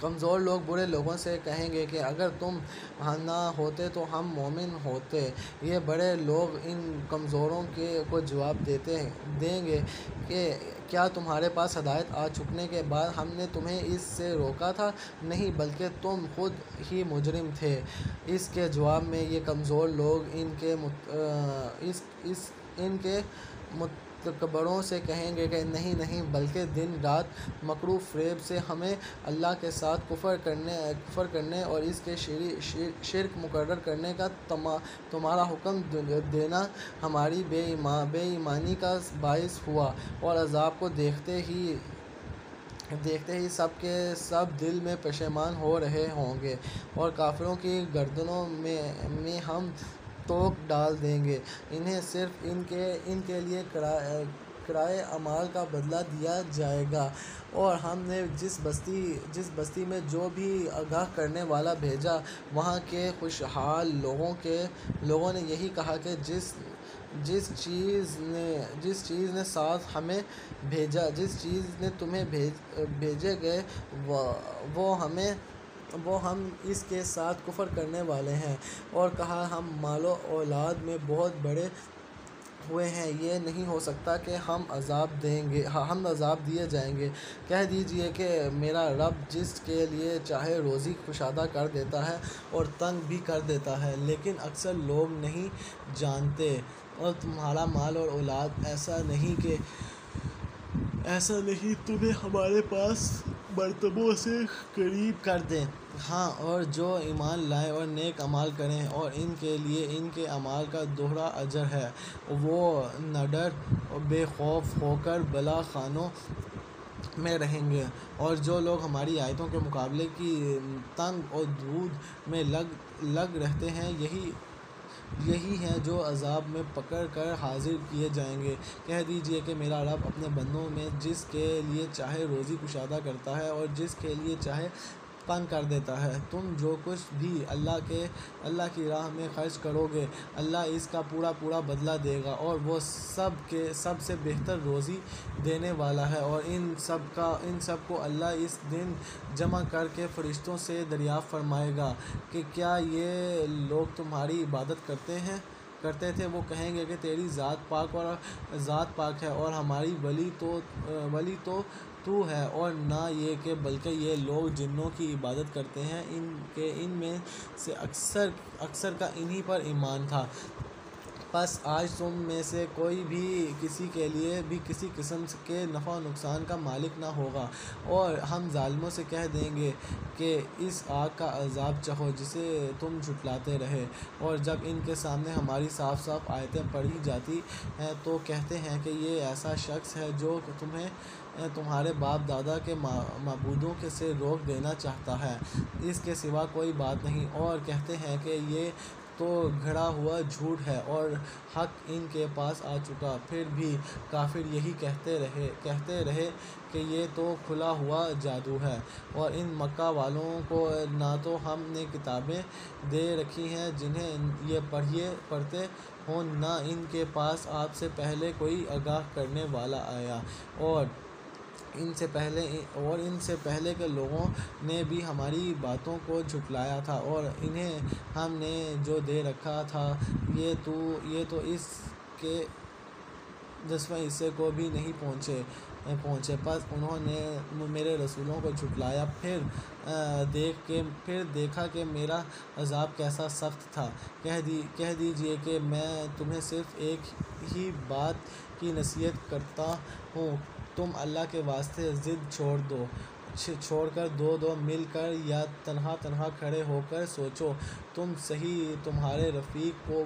Speaker 3: کمزور لوگ برے لوگوں سے کہیں گے کہ اگر تم نہ ہوتے تو ہم مومن ہوتے۔ یہ بڑے لوگ ان کمزوروں کو جواب دیں گے کہ کیا تمہارے پاس ہدایت آ چکنے کے بعد ہم نے تمہیں اس سے روکا تھا؟ نہیں، بلکہ تم خود ہی مجرم تھے۔ اس کے جواب میں یہ کمزور لوگ ان کے متکبروں سے کہیں گے کہ نہیں، بلکہ دن رات مکر و فریب سے ہمیں اللہ کے ساتھ کفر کرنے اور اس کے شرک مقرر کرنے کا تمہارا حکم دینا ہماری بے ایمانی کا باعث ہوا، اور عذاب کو دیکھتے ہی سب کے سب دل میں پشیمان ہو رہے ہوں گے، اور کافروں کی گردنوں میں ہم توق ڈال دیں گے۔ انہیں صرف ان کے لیے کرائے اعمال کا بدلہ دیا جائے گا، اور ہم نے جس بستی میں جو بھی آگاہ کرنے والا بھیجا، وہاں کے خوشحال لوگوں نے یہی کہا کہ جس چیز نے ساتھ ہمیں بھیجا، جس چیز نے تمہیں بھیجے گئے، وہ ہم اس کے ساتھ کفر کرنے والے ہیں، اور کہا ہم مال و اولاد میں بہت بڑے ہوئے ہیں، یہ نہیں ہو سکتا کہ ہم عذاب دیے جائیں گے۔ کہہ دیجئے کہ میرا رب جس کے لیے چاہے روزی کشادہ کر دیتا ہے اور تنگ بھی کر دیتا ہے، لیکن اکثر لوگ نہیں جانتے۔ اور تمہارا مال اور اولاد ایسا نہیں تمہیں ہمارے پاس مرتبوں سے قریب کر دیں۔ ہاں، اور جو ایمان لائیں اور نیک اعمال کریں، اور ان کے لیے ان کے اعمال کا دوہرا اجر ہے، وہ نڈر بے خوف ہو کر بلا خانوں میں رہیں گے۔ اور جو لوگ ہماری آیتوں کے مقابلے کی تنگ اور دود میں لگ رہتے ہیں، یہی ہیں جو عذاب میں پکڑ کر حاضر کیے جائیں گے۔ کہہ دیجئے کہ میرا رب اپنے بندوں میں جس کے لیے چاہے روزی کشادہ کرتا ہے اور جس کے لیے چاہے تنگ کر دیتا ہے۔ تم جو کچھ بھی اللہ کی راہ میں خرچ کرو گے، اللہ اس کا پورا بدلہ دے گا، اور وہ سب سے بہتر روزی دینے والا ہے۔ اور ان سب کو اللہ اس دن جمع کر کے فرشتوں سے دریافت فرمائے گا کہ کیا یہ لوگ تمہاری عبادت کرتے تھے؟ وہ کہیں گے کہ تیری ذات پاک ہے، اور ہماری ولی تو تو ہے، اور نہ یہ کہ بلکہ یہ لوگ جنوں کی عبادت کرتے ہیں، ان میں سے اکثر کا انہی پر ایمان تھا۔ پس آج تم میں سے کوئی بھی کسی کے لیے بھی کسی قسم کے نفع و نقصان کا مالک نہ ہوگا، اور ہم ظالموں سے کہہ دیں گے کہ اس آگ کا عذاب چکھو جسے تم جھٹلاتے رہے۔ اور جب ان کے سامنے ہماری صاف آیتیں پڑھی جاتی ہیں تو کہتے ہیں کہ یہ ایسا شخص ہے جو تمہارے باپ دادا کے معبودوں سے روک دینا چاہتا ہے، اس کے سوا کوئی بات نہیں، اور کہتے ہیں کہ یہ تو گھڑا ہوا جھوٹ ہے اور حق ان کے پاس آ چکا۔ پھر بھی کافر یہی کہتے رہے کہ یہ تو کھلا ہوا جادو ہے، اور ان مکہ والوں کو نہ تو ہم نے کتابیں دے رکھی ہیں جنہیں یہ پڑھتے ہوں، نہ ان کے پاس آپ سے پہلے کوئی آگاہ کرنے والا آیا، اور ان سے پہلے کے لوگوں نے بھی ہماری باتوں کو جھٹلایا تھا، اور انہیں ہم نے جو دے رکھا تھا یہ تو اس کے 10ویں حصے کو بھی نہیں پہنچے۔ پس انہوں نے میرے رسولوں کو جھٹلایا، پھر دیکھا کہ میرا عذاب کیسا سخت تھا۔ کہہ دیجئے کہ میں تمہیں صرف ایک ہی بات کی نصیحت کرتا ہوں، تم اللہ کے واسطے ضد چھوڑ کر دو مل کر یا تنہا کھڑے ہو کر سوچو، تمہارے رفیق کو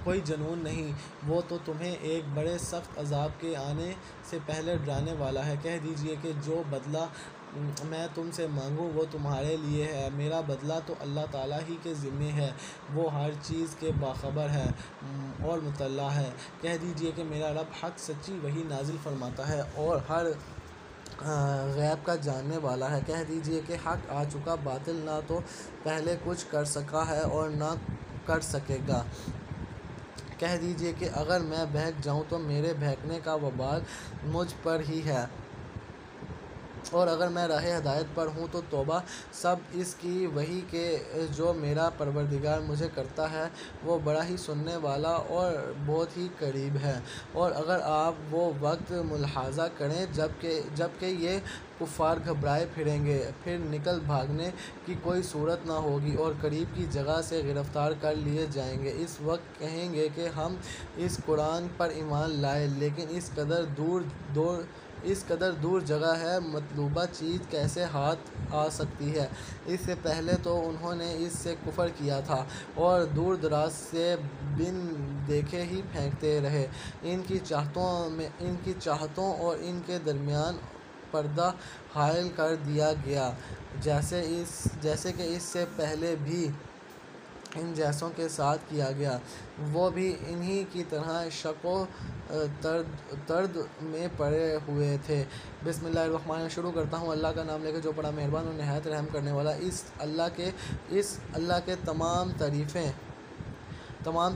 Speaker 3: کوئی جنون نہیں، وہ تو تمہیں ایک بڑے سخت عذاب کے آنے سے پہلے ڈرانے والا ہے۔ کہہ دیجئے کہ جو بدلہ میں تم سے مانگوں وہ تمہارے لیے ہے، میرا بدلہ تو اللہ تعالیٰ ہی کے ذمے ہے، وہ ہر چیز کے باخبر ہے اور مطلع ہے۔ کہہ دیجئے کہ میرا رب حق سچی وحی نازل فرماتا ہے اور ہر غیب کا جاننے والا ہے۔ کہہ دیجئے کہ حق آ چکا، باطل نہ تو پہلے کچھ کر سکا ہے اور نہ کر سکے گا۔ کہہ دیجئے کہ اگر میں بہک جاؤں تو میرے بہکنے کا وبال مجھ پر ہی ہے، اور اگر میں راہ ہدایت پر ہوں تو توبہ سب اس کی وہی کہ جو میرا پروردگار مجھے کرتا ہے وہ بڑا ہی سننے والا اور بہت ہی قریب ہے۔ اور اگر آپ وہ وقت ملاحظہ کریں جب کہ یہ کفار گھبرائے پھریں گے، پھر نکل بھاگنے کی کوئی صورت نہ ہوگی اور قریب کی جگہ سے گرفتار کر لیے جائیں گے۔ اس وقت کہیں گے کہ ہم اس قرآن پر ایمان لائے، لیکن اس قدر دور جگہ ہے، مطلوبہ چیز کیسے ہاتھ آ سکتی ہے؟ اس سے پہلے تو انہوں نے اس سے کفر کیا تھا اور دور دراز سے بن دیکھے ہی پھینکتے رہے۔ ان کی چاہتوں اور ان کے درمیان پردہ حائل کر دیا گیا، جیسے کہ اس سے پہلے بھی ان جیسوں کے ساتھ کیا گیا۔ وہ بھی انہی کی طرح شک و تردد میں پڑے ہوئے تھے۔ بسم اللہ الرحمن الرحیم۔ شروع کرتا ہوں اللہ کا نام لے کے جو بڑا مہربان اور نہایت رحم کرنے والا۔ اس اللہ کے تمام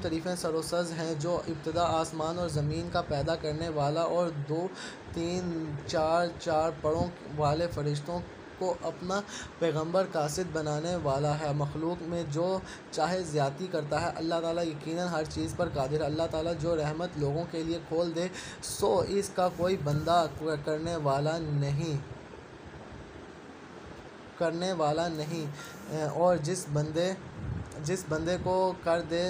Speaker 3: تعریفیں سر و سز ہیں جو ابتدا آسمان اور زمین کا پیدا کرنے والا اور 2 3 4 پروں والے فرشتوں کو اپنا پیغمبر قاصد بنانے والا ہے۔ مخلوق میں جو چاہے زیادتی کرتا ہے۔ اللہ تعالیٰ یقیناً ہر چیز پر قادر ہے۔ اللہ تعالیٰ جو رحمت لوگوں کے لیے کھول دے سو اس کا کوئی بندہ کرنے والا نہیں، اور جس بندے کو کر دے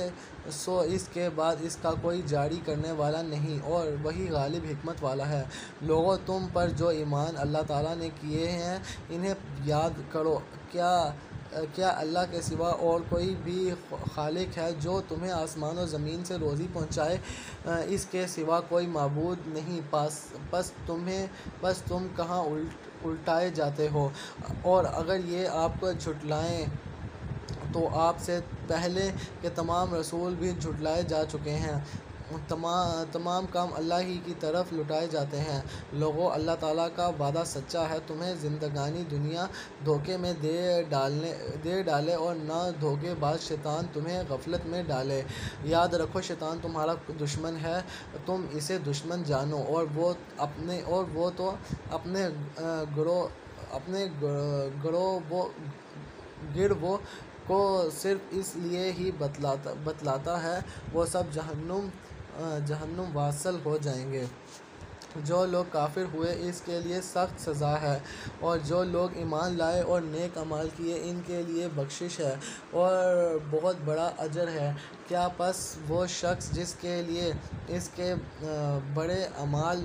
Speaker 3: سو اس کے بعد اس کا کوئی جاری کرنے والا نہیں، اور وہی غالب حکمت والا ہے۔ لوگوں، تم پر جو ایمان اللہ تعالیٰ نے کیے ہیں انہیں یاد کرو۔ کیا اللہ کے سوا اور کوئی بھی خالق ہے جو تمہیں آسمان و زمین سے روزی پہنچائے؟ اس کے سوا کوئی معبود نہیں، پس تم کہاں الٹائے جاتے ہو؟ اور اگر یہ آپ کو جھٹلائیں تو آپ سے پہلے کے تمام رسول بھی جھٹلائے جا چکے ہیں۔ تمام کام اللہ ہی کی طرف لوٹائے جاتے ہیں۔ لوگو، اللہ تعالیٰ کا وعدہ سچا ہے۔ تمہیں زندگانی دنیا دھوکے میں دے ڈالے اور نہ دھوکے باز شیطان تمہیں غفلت میں ڈالے۔ یاد رکھو شیطان تمہارا دشمن ہے، تم اسے دشمن جانو، اور وہ تو اپنے گروہ کو صرف اس لیے ہی بتلاتا ہے وہ سب جہنم واصل ہو جائیں گے۔ جو لوگ کافر ہوئے اس کے لیے سخت سزا ہے، اور جو لوگ ایمان لائے اور نیک اعمال کیے ان کے لیے بخشش ہے اور بہت بڑا اجر ہے۔ کیا پس وہ شخص جس کے لیے اس کے بڑے اعمال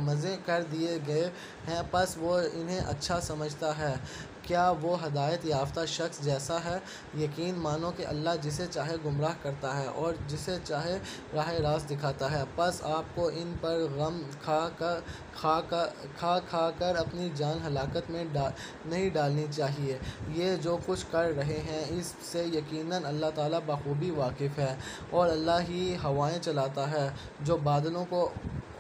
Speaker 3: مزے کر دیے گئے ہیں، پس وہ انہیں اچھا سمجھتا ہے؟ کیا وہ ہدایت یافتہ شخص جیسا ہے؟ یقین مانو کہ اللہ جسے چاہے گمراہ کرتا ہے اور جسے چاہے راہ راست دکھاتا ہے۔ پس آپ کو ان پر غم کھا کر اپنی جان ہلاکت میں نہیں ڈالنی چاہیے۔ یہ جو کچھ کر رہے ہیں اس سے یقیناً اللہ تعالیٰ بخوبی واقف ہے۔ اور اللہ ہی ہوائیں چلاتا ہے جو بادلوں کو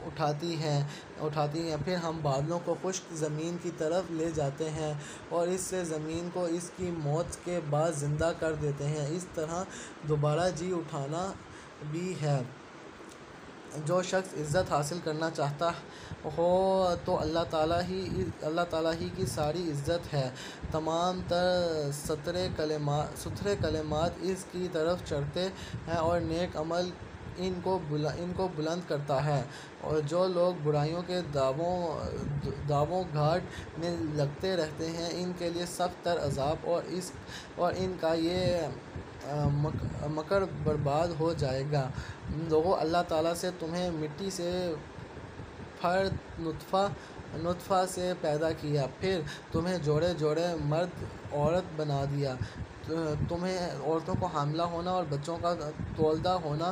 Speaker 3: اٹھاتی ہیں، پھر ہم بادلوں کو خشک زمین کی طرف لے جاتے ہیں اور اس سے زمین کو اس کی موت کے بعد زندہ کر دیتے ہیں۔ اس طرح دوبارہ جی اٹھانا بھی ہے۔ جو شخص عزت حاصل کرنا چاہتا ہو تو اللہ تعالیٰ ہی کی ساری عزت ہے۔ تمام تر ستھرے کلمات اس کی طرف چڑھتے ہیں اور نیک عمل ان کو بلند کرتا ہے۔ اور جو لوگ برائیوں کے داووں گھاٹ میں لگتے رہتے ہیں ان کے لیے سخت تر عذاب اور ان کا یہ مکر برباد ہو جائے گا۔ لوگو، اللہ تعالیٰ سے تمہیں مٹی سے پھر نطفہ سے پیدا کیا، پھر تمہیں جوڑے جوڑے مرد عورت بنا دیا۔ تمہیں عورتوں کو حاملہ ہونا اور بچوں کا تولدہ ہونا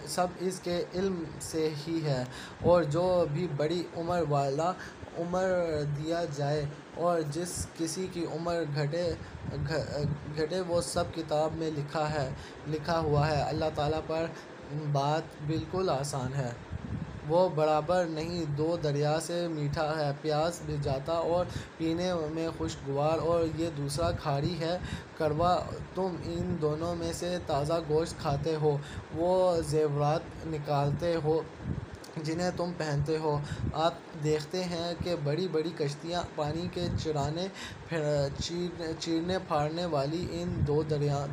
Speaker 3: سب اس کے علم سے ہی ہے۔ اور جو بھی بڑی عمر والا عمر دیا جائے اور جس کسی کی عمر گھٹے وہ سب کتاب میں لکھا ہوا ہے۔ اللہ تعالیٰ پر بات بالکل آسان ہے۔ وہ برابر نہیں، دو دریا سے میٹھا ہے، پیاس بجھاتا اور پینے میں خوشگوار، اور یہ دوسرا کھاری ہے، کڑوا۔ تم ان دونوں میں سے تازہ گوشت کھاتے ہو، وہ زیورات نکالتے ہو جنہیں تم پہنتے ہو۔ آپ دیکھتے ہیں کہ بڑی بڑی کشتیاں پانی کے چیرنے پھاڑنے والی ان دو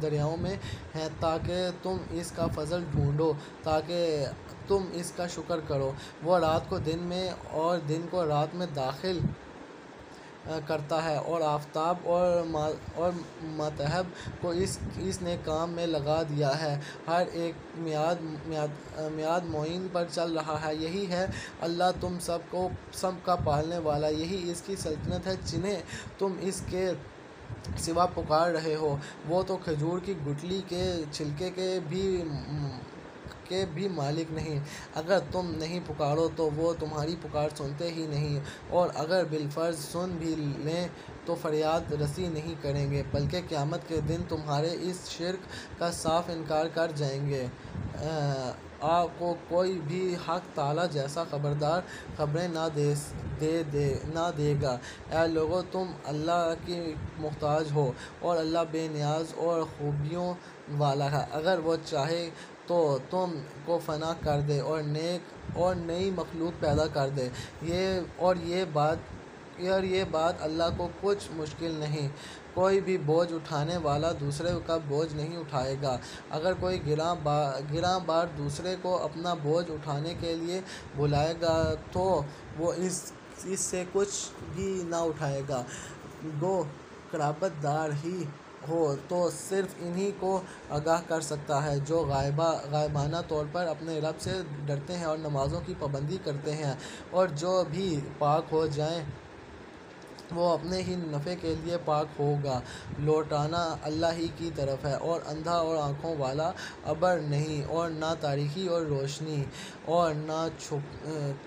Speaker 3: دریاؤں میں ہیں، تاکہ تم اس کا فضل ڈھونڈو، تاکہ تم اس کا شکر کرو۔ وہ رات کو دن میں اور دن کو رات میں داخل کرتا ہے، اور آفتاب اور ماتحب کو اس نے کام میں لگا دیا ہے۔ ہر ایک میعاد معین پر چل رہا ہے۔ یہی ہے اللہ تم سب کا پالنے والا، یہی اس کی سلطنت ہے جنہیں تم اس کے سوا پکار رہے ہو۔ وہ تو کھجور کی گٹھلی کے چھلکے کے بھی مالک نہیں۔ اگر تم نہیں پکارو تو وہ تمہاری پکار سنتے ہی نہیں، اور اگر بالفرض سن بھی لیں تو فریاد رسی نہیں کریں گے، بلکہ قیامت کے دن تمہارے اس شرک کا صاف انکار کر جائیں گے۔ آپ کو کوئی بھی حق تعالیٰ جیسا خبردار خبریں نہ دے گا۔ اے لوگو، تم اللہ کی محتاج ہو، اور اللہ بے نیاز اور خوبیوں والا ہے۔ اگر وہ چاہے تو تم کو فنا کر دے اور نئی مخلوق پیدا کر دے، اور یہ بات اللہ کو کچھ مشکل نہیں۔ کوئی بھی بوجھ اٹھانے والا دوسرے کا بوجھ نہیں اٹھائے گا۔ اگر کوئی گراں بار دوسرے کو اپنا بوجھ اٹھانے کے لیے بلائے گا تو وہ اس سے کچھ بھی نہ اٹھائے گا۔ گو قرابت دار ہی ہو تو صرف انہی کو آگاہ کر سکتا ہے جو غائبانہ طور پر اپنے رب سے ڈرتے ہیں اور نمازوں کی پابندی کرتے ہیں، اور جو بھی پاک ہو جائیں وہ اپنے ہی نفع کے لیے پاک ہوگا۔ لوٹانا اللہ ہی کی طرف ہے، اور اندھا اور آنکھوں والا ابر نہیں، اور نہ تاریکی اور روشنی، اور نہ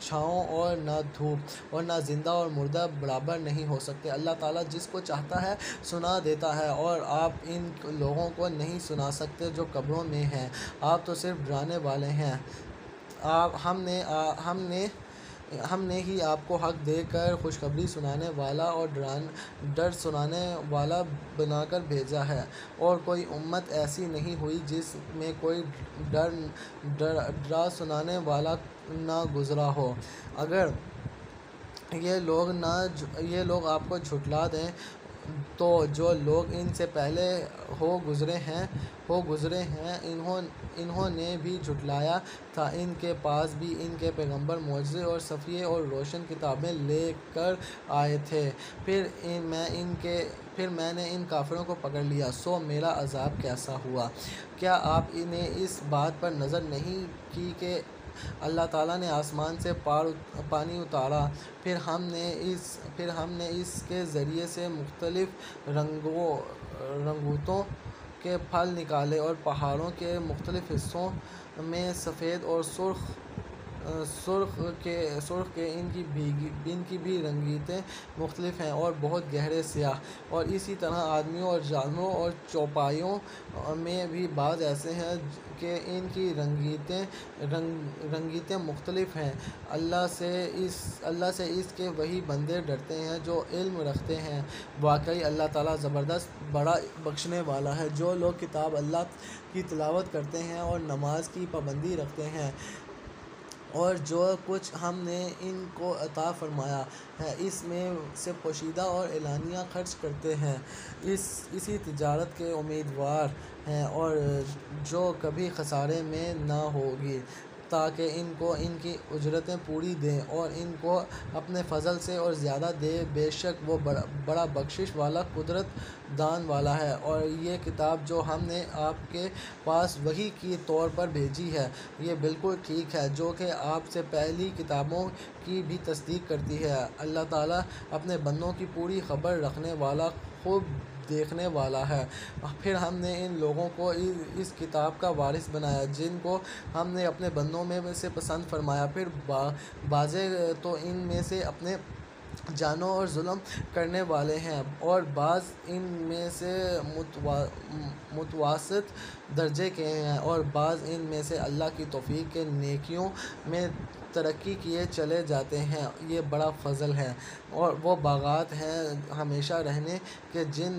Speaker 3: چھاؤں اور نہ دھوپ، اور نہ زندہ اور مردہ برابر نہیں ہو سکتے۔ اللہ تعالیٰ جس کو چاہتا ہے سنا دیتا ہے، اور آپ ان لوگوں کو نہیں سنا سکتے جو قبروں میں ہیں۔ آپ تو صرف ڈرانے والے ہیں۔ ہم نے ہی آپ کو حق دے کر خوشخبری سنانے والا اور ڈر سنانے والا بنا کر بھیجا ہے، اور کوئی امت ایسی نہیں ہوئی جس میں کوئی ڈرا سنانے والا نہ گزرا ہو۔ اگر یہ لوگ آپ کو جھٹلا دیں تو جو لوگ ان سے پہلے ہو گزرے ہیں انہوں نے بھی جھٹلایا تھا۔ ان کے پاس بھی ان کے پیغمبر معجزے اور صفحے اور روشن کتابیں لے کر آئے تھے، پھر میں نے ان کافروں کو پکڑ لیا، سو میرا عذاب کیسا ہوا۔ کیا آپ نے اس بات پر نظر نہیں کی کہ اللہ تعالیٰ نے آسمان سے پانی اتارا، پھر ہم نے اس کے ذریعے سے مختلف رنگتوں کے پھل نکالے، اور پہاڑوں کے مختلف حصوں میں سفید اور سرخ کے ان کی بھی رنگتیں مختلف ہیں، اور بہت گہرے سیاہ، اور اسی طرح آدمیوں اور جانوروں اور چوپایوں میں بھی بعض ایسے ہیں کہ ان کی رنگتیں مختلف ہیں۔ اللہ سے اس کے وہی بندے ڈرتے ہیں جو علم رکھتے ہیں۔ واقعی اللہ تعالیٰ زبردست بڑا بخشنے والا ہے۔ جو لوگ کتاب اللہ کی تلاوت کرتے ہیں اور نماز کی پابندی رکھتے ہیں، اور جو کچھ ہم نے ان کو عطا فرمایا ہے اس میں سے پوشیدہ اور اعلانیہ خرچ کرتے ہیں، اسی تجارت کے امیدوار ہیں، اور جو کبھی خسارے میں نہ ہوگی، تاکہ ان کو ان کی اجرتیں پوری دیں اور ان کو اپنے فضل سے اور زیادہ دے۔ بے شک وہ بڑا بخشش والا، قدرت دان والا ہے۔ اور یہ کتاب جو ہم نے آپ کے پاس وحی کے طور پر بھیجی ہے، یہ بالکل ٹھیک ہے، جو کہ آپ سے پہلی کتابوں کی بھی تصدیق کرتی ہے۔ اللہ تعالیٰ اپنے بندوں کی پوری خبر رکھنے والا، خوب دیکھنے والا ہے۔ پھر ہم نے ان لوگوں کو اس کتاب کا وارث بنایا جن کو ہم نے اپنے بندوں میں سے پسند فرمایا، پھر بعضے تو ان میں سے اپنے جانوں اور ظلم کرنے والے ہیں، اور بعض ان میں سے متوسط درجے کے ہیں، اور بعض ان میں سے اللہ کی توفیق کے نیکیوں میں ترقی کیے چلے جاتے ہیں۔ یہ بڑا فضل ہے۔ اور وہ باغات ہیں ہمیشہ رہنے کے جن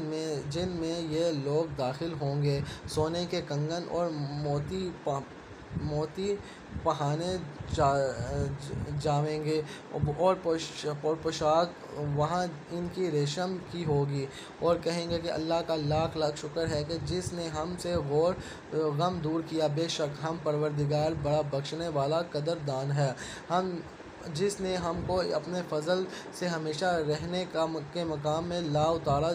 Speaker 3: میں یہ لوگ داخل ہوں گے، سونے کے کنگن اور موتی پہانے جاویں گے اور پوشاک وہاں ان کی ریشم کی ہوگی، اور کہیں گے کہ اللہ کا لاکھ لاکھ شکر ہے کہ جس نے ہم سے غم دور کیا، بے شک ہم پروردگار بڑا بخشنے والا قدردان ہے۔ جس نے ہم کو اپنے فضل سے ہمیشہ رہنے کے مقام میں لا اتارا،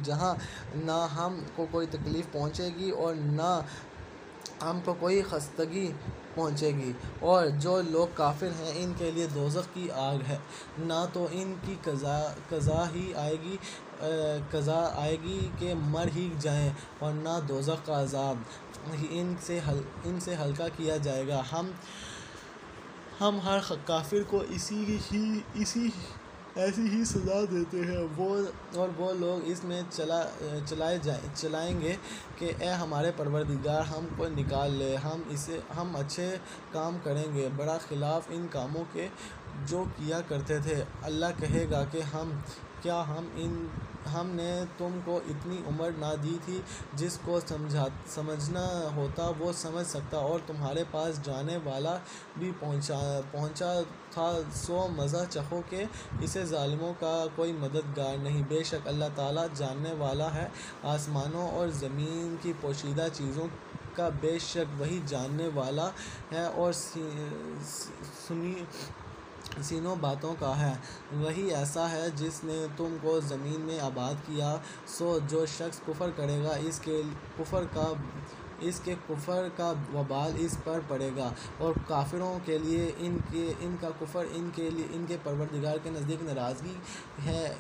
Speaker 3: جہاں نہ ہم کو کوئی تکلیف پہنچے گی اور نہ ہم کو کوئی خستگی پہنچے گی، اور جو لوگ کافر ہیں ان کے لیے دوزخ کی آگ ہے، نہ تو ان کی قضا آئے گی کہ مر ہی جائیں، اور نہ دوزخ کا عذاب ان سے ہلکا کیا جائے گا۔ ہم ہر کافر کو ایسی ہی سزا دیتے ہیں، اور وہ لوگ اس میں چلائیں گے کہ اے ہمارے پروردگار ہم کو نکال لے، ہم اچھے کام کریں گے بڑا خلاف ان کاموں کے جو کیا کرتے تھے۔ اللہ کہے گا کہ کیا ہم نے تم کو اتنی عمر نہ دی تھی؟ جس کو سمجھنا ہوتا وہ سمجھ سکتا، اور تمہارے پاس جانے والا بھی پہنچا تھا، سو مزہ چکھو کہ اسے ظالموں کا کوئی مددگار نہیں۔ بے شک اللہ تعالیٰ جاننے والا ہے آسمانوں اور زمین کی پوشیدہ چیزوں کا، بے شک وہی جاننے والا ہے اور سینوں باتوں کا ہے۔ وہی ایسا ہے جس نے تم کو زمین میں آباد کیا، سو جو شخص کفر کرے گا اس کے کفر کا وبال اس پر پڑے گا، اور کافروں کے لیے ان کا کفر ان کے پروردگار کے نزدیک ناراضگی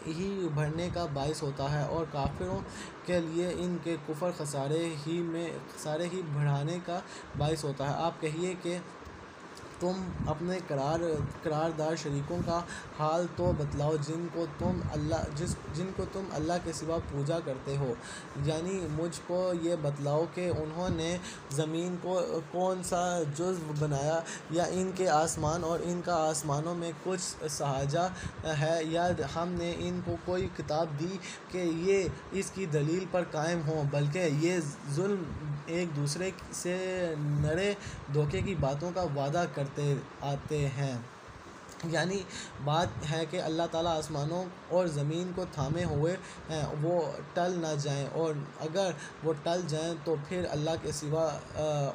Speaker 3: ہی بڑھنے کا باعث ہوتا ہے، اور کافروں کے لیے ان کے کفر خسارے ہی بڑھانے کا باعث ہوتا ہے۔ آپ کہیے کہ تم اپنے قراردار شریکوں کا حال تو بتلاؤ جن کو تم اللہ کے سوا پوجا کرتے ہو، یعنی مجھ کو یہ بتلاؤ کہ انہوں نے زمین کو کون سا جزو بنایا، یا ان کے آسمان اور ان کا آسمانوں میں کچھ سہجا ہے، یا ہم نے ان کو کوئی کتاب دی کہ یہ اس کی دلیل پر قائم ہوں، بلکہ یہ ظلم ایک دوسرے سے نرے دھوکے کی باتوں کا وعدہ کرتے آتے ہیں۔ یعنی بات ہے کہ اللہ تعالیٰ آسمانوں اور زمین کو تھامے ہوئے ہیں، وہ ٹل نہ جائیں، اور اگر وہ ٹل جائیں تو پھر اللہ کے سوا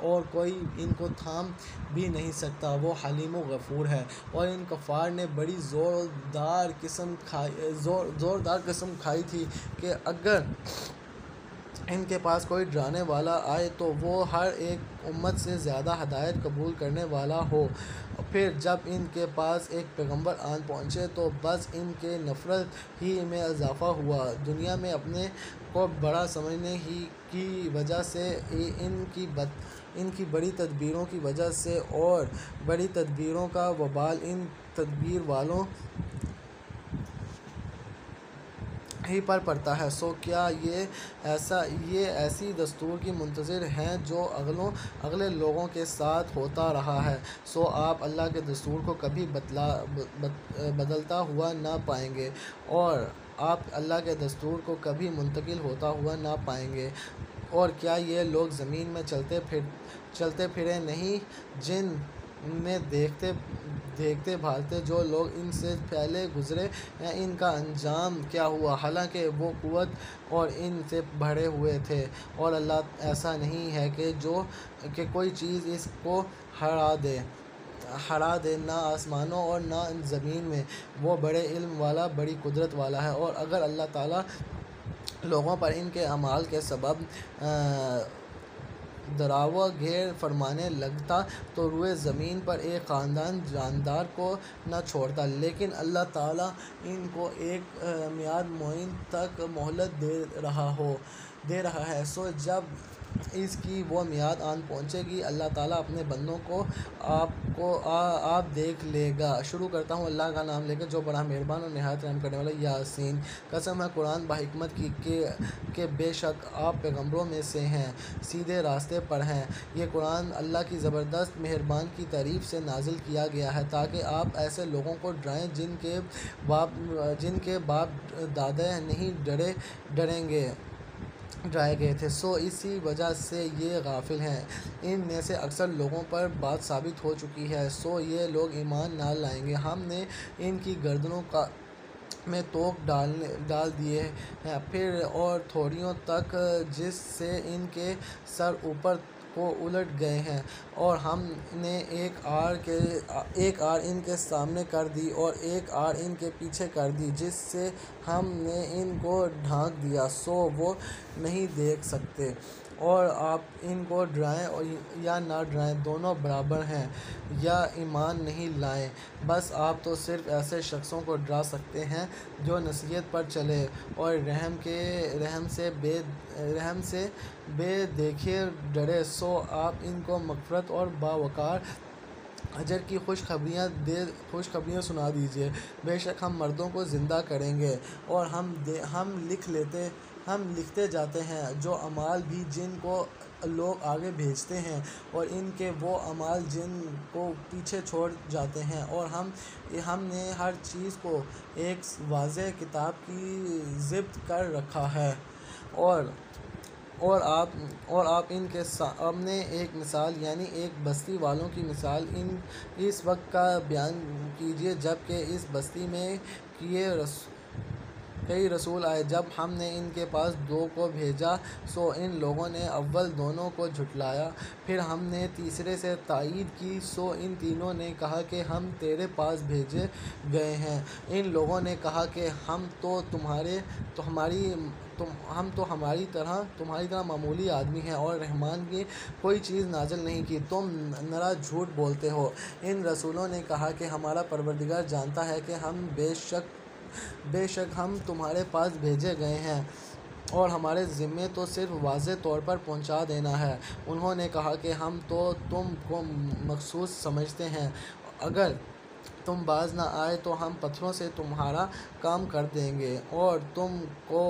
Speaker 3: اور کوئی ان کو تھام بھی نہیں سکتا، وہ حلیم و غفور ہے۔ اور ان کفار نے بڑی زوردار قسم کھائی تھی کہ اگر ان کے پاس کوئی ڈرانے والا آئے تو وہ ہر ایک امت سے زیادہ ہدایت قبول کرنے والا ہو، پھر جب ان کے پاس ایک پیغمبر آن پہنچے تو بس ان کے نفرت ہی میں اضافہ ہوا، دنیا میں اپنے کو بڑا سمجھنے ہی کی وجہ سے، ان کی بڑی تدبیروں کی وجہ سے، اور بڑی تدبیروں کا وبال ان تدبیر والوں ہی پر پڑتا ہے۔ سو کیا یہ ایسی دستور کی منتظر ہیں جو اگلے لوگوں کے ساتھ ہوتا رہا ہے؟ سو آپ اللہ کے دستور کو کبھی بدلتا ہوا نہ پائیں گے، اور آپ اللہ کے دستور کو کبھی منتقل ہوتا ہوا نہ پائیں گے۔ اور کیا یہ لوگ زمین میں چلتے پھرے نہیں، جن میں دیکھتے بھالتے جو لوگ ان سے پہلے گزرے ہیں، ان کا انجام کیا ہوا، حالانکہ وہ قوت اور ان سے بڑھے ہوئے تھے، اور اللہ ایسا نہیں ہے کہ کوئی چیز اس کو ہرا دے، نہ آسمانوں اور نہ زمین میں، وہ بڑے علم والا بڑی قدرت والا ہے۔ اور اگر اللہ تعالیٰ لوگوں پر ان کے اعمال کے سبب دراو گیر فرمانے لگتا تو روئے زمین پر ایک خاندان جاندار کو نہ چھوڑتا، لیکن اللہ تعالیٰ ان کو ایک میعاد معین تک مہلت دے رہا ہے، سو جب اس کی وہ میعاد آن پہنچے گی اللہ تعالیٰ اپنے بندوں کو آپ دیکھ لے گا۔ شروع کرتا ہوں اللہ کا نام لے کر جو بڑا مہربان اور نہایت رحم کرنے والا۔ یاسین۔ قسم ہے قرآن باحکمت کی کہ بے شک آپ پیغمبروں میں سے ہیں، سیدھے راستے پر ہیں۔ یہ قرآن اللہ کی زبردست مہربانی کی طرف سے نازل کیا گیا ہے تاکہ آپ ایسے لوگوں کو ڈرائیں جن کے باپ دادے نہیں ڈریں گے، ڈرائے گئے تھے، سو اسی وجہ سے یہ غافل ہیں۔ ان میں سے اکثر لوگوں پر بات ثابت ہو چکی ہے، سو یہ لوگ ایمان نہ لائیں گے۔ ہم نے ان کی گردنوں میں توق ڈال دیے ہیں پھر اور تھوڑیوں تک، جس سے ان کے سر اوپر کو الٹ گئے ہیں، اور ہم نے ایک آڑ ان کے سامنے کر دی اور ایک آڑ ان کے پیچھے کر دی، جس سے ہم نے ان کو ڈھانک دیا، سو وہ نہیں دیکھ سکتے۔ اور آپ ان کو ڈرائیں یا نہ ڈرائیں دونوں برابر ہیں، یا ایمان نہیں لائیں، بس آپ تو صرف ایسے شخصوں کو ڈرا سکتے ہیں جو نصیحت پر چلے اور رحم سے بے دیکھے ڈرے، سو آپ ان کو مغفرت اور باوقار اجر کی خوشخبریاں سنا دیجیے۔ بے شک ہم مردوں کو زندہ کریں گے، اور ہم لکھتے جاتے ہیں جو اعمال بھی جن کو لوگ آگے بھیجتے ہیں، اور ان کے وہ اعمال جن کو پیچھے چھوڑ جاتے ہیں، اور ہم نے ہر چیز کو ایک واضح کتاب کی ضبط کر رکھا ہے۔ اور آپ ان کے سامنے ایک مثال، یعنی ایک بستی والوں کی مثال اس وقت کا بیان کیجیے جب کہ اس بستی میں کئی رسول آئے۔ جب ہم نے ان کے پاس 2 کو بھیجا، سو ان لوگوں نے اول دونوں کو جھٹلایا، پھر ہم نے تیسرے سے تائید کی، سو ان تینوں نے کہا کہ ہم تیرے پاس بھیجے گئے ہیں۔ ان لوگوں نے کہا کہ ہم تو ہماری طرح معمولی آدمی ہیں اور رحمان کی کوئی چیز نازل نہیں کی، تم نرا جھوٹ بولتے ہو۔ ان رسولوں نے کہا کہ ہمارا پروردگار جانتا ہے کہ ہم بے شک ہم تمہارے پاس بھیجے گئے ہیں، اور ہمارے ذمے تو صرف واضح طور پر پہنچا دینا ہے۔ انہوں نے کہا کہ ہم تو تم کو مخصوص سمجھتے ہیں، اگر تم باز نہ آئے تو ہم پتھروں سے تمہارا کام کر دیں گے، اور تم کو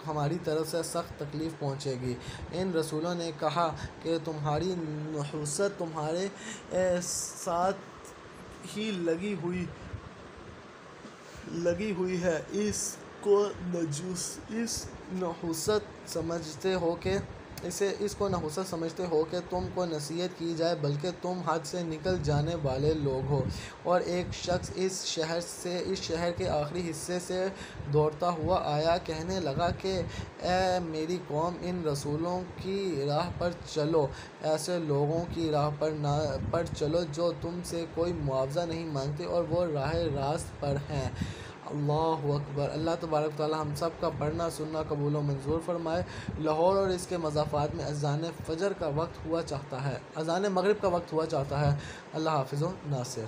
Speaker 3: ہماری طرف سے سخت تکلیف پہنچے گی۔ ان رسولوں نے کہا کہ تمہاری نحوست تمہارے ساتھ ہی لگی ہوئی ہے، اس کو نحوست سمجھتے ہو کہ تم کو نصیحت کی جائے، بلکہ تم حد سے نکل جانے والے لوگ ہو۔ اور ایک شخص اس شہر کے آخری حصے سے دوڑتا ہوا آیا، کہنے لگا کہ اے میری قوم، ان رسولوں کی راہ پر چلو، ایسے لوگوں کی راہ پر چلو جو تم سے کوئی معاوضہ نہیں مانگتے اور وہ راہ راست پر ہیں۔ اللہ اکبر۔ اللہ تبارک و تعالی ہم سب کا پڑھنا سننا قبول و منظور فرمائے۔ لاہور اور اس کے مضافات میں اذان مغرب کا وقت ہوا چاہتا ہے۔ اللہ حافظ و ناصر۔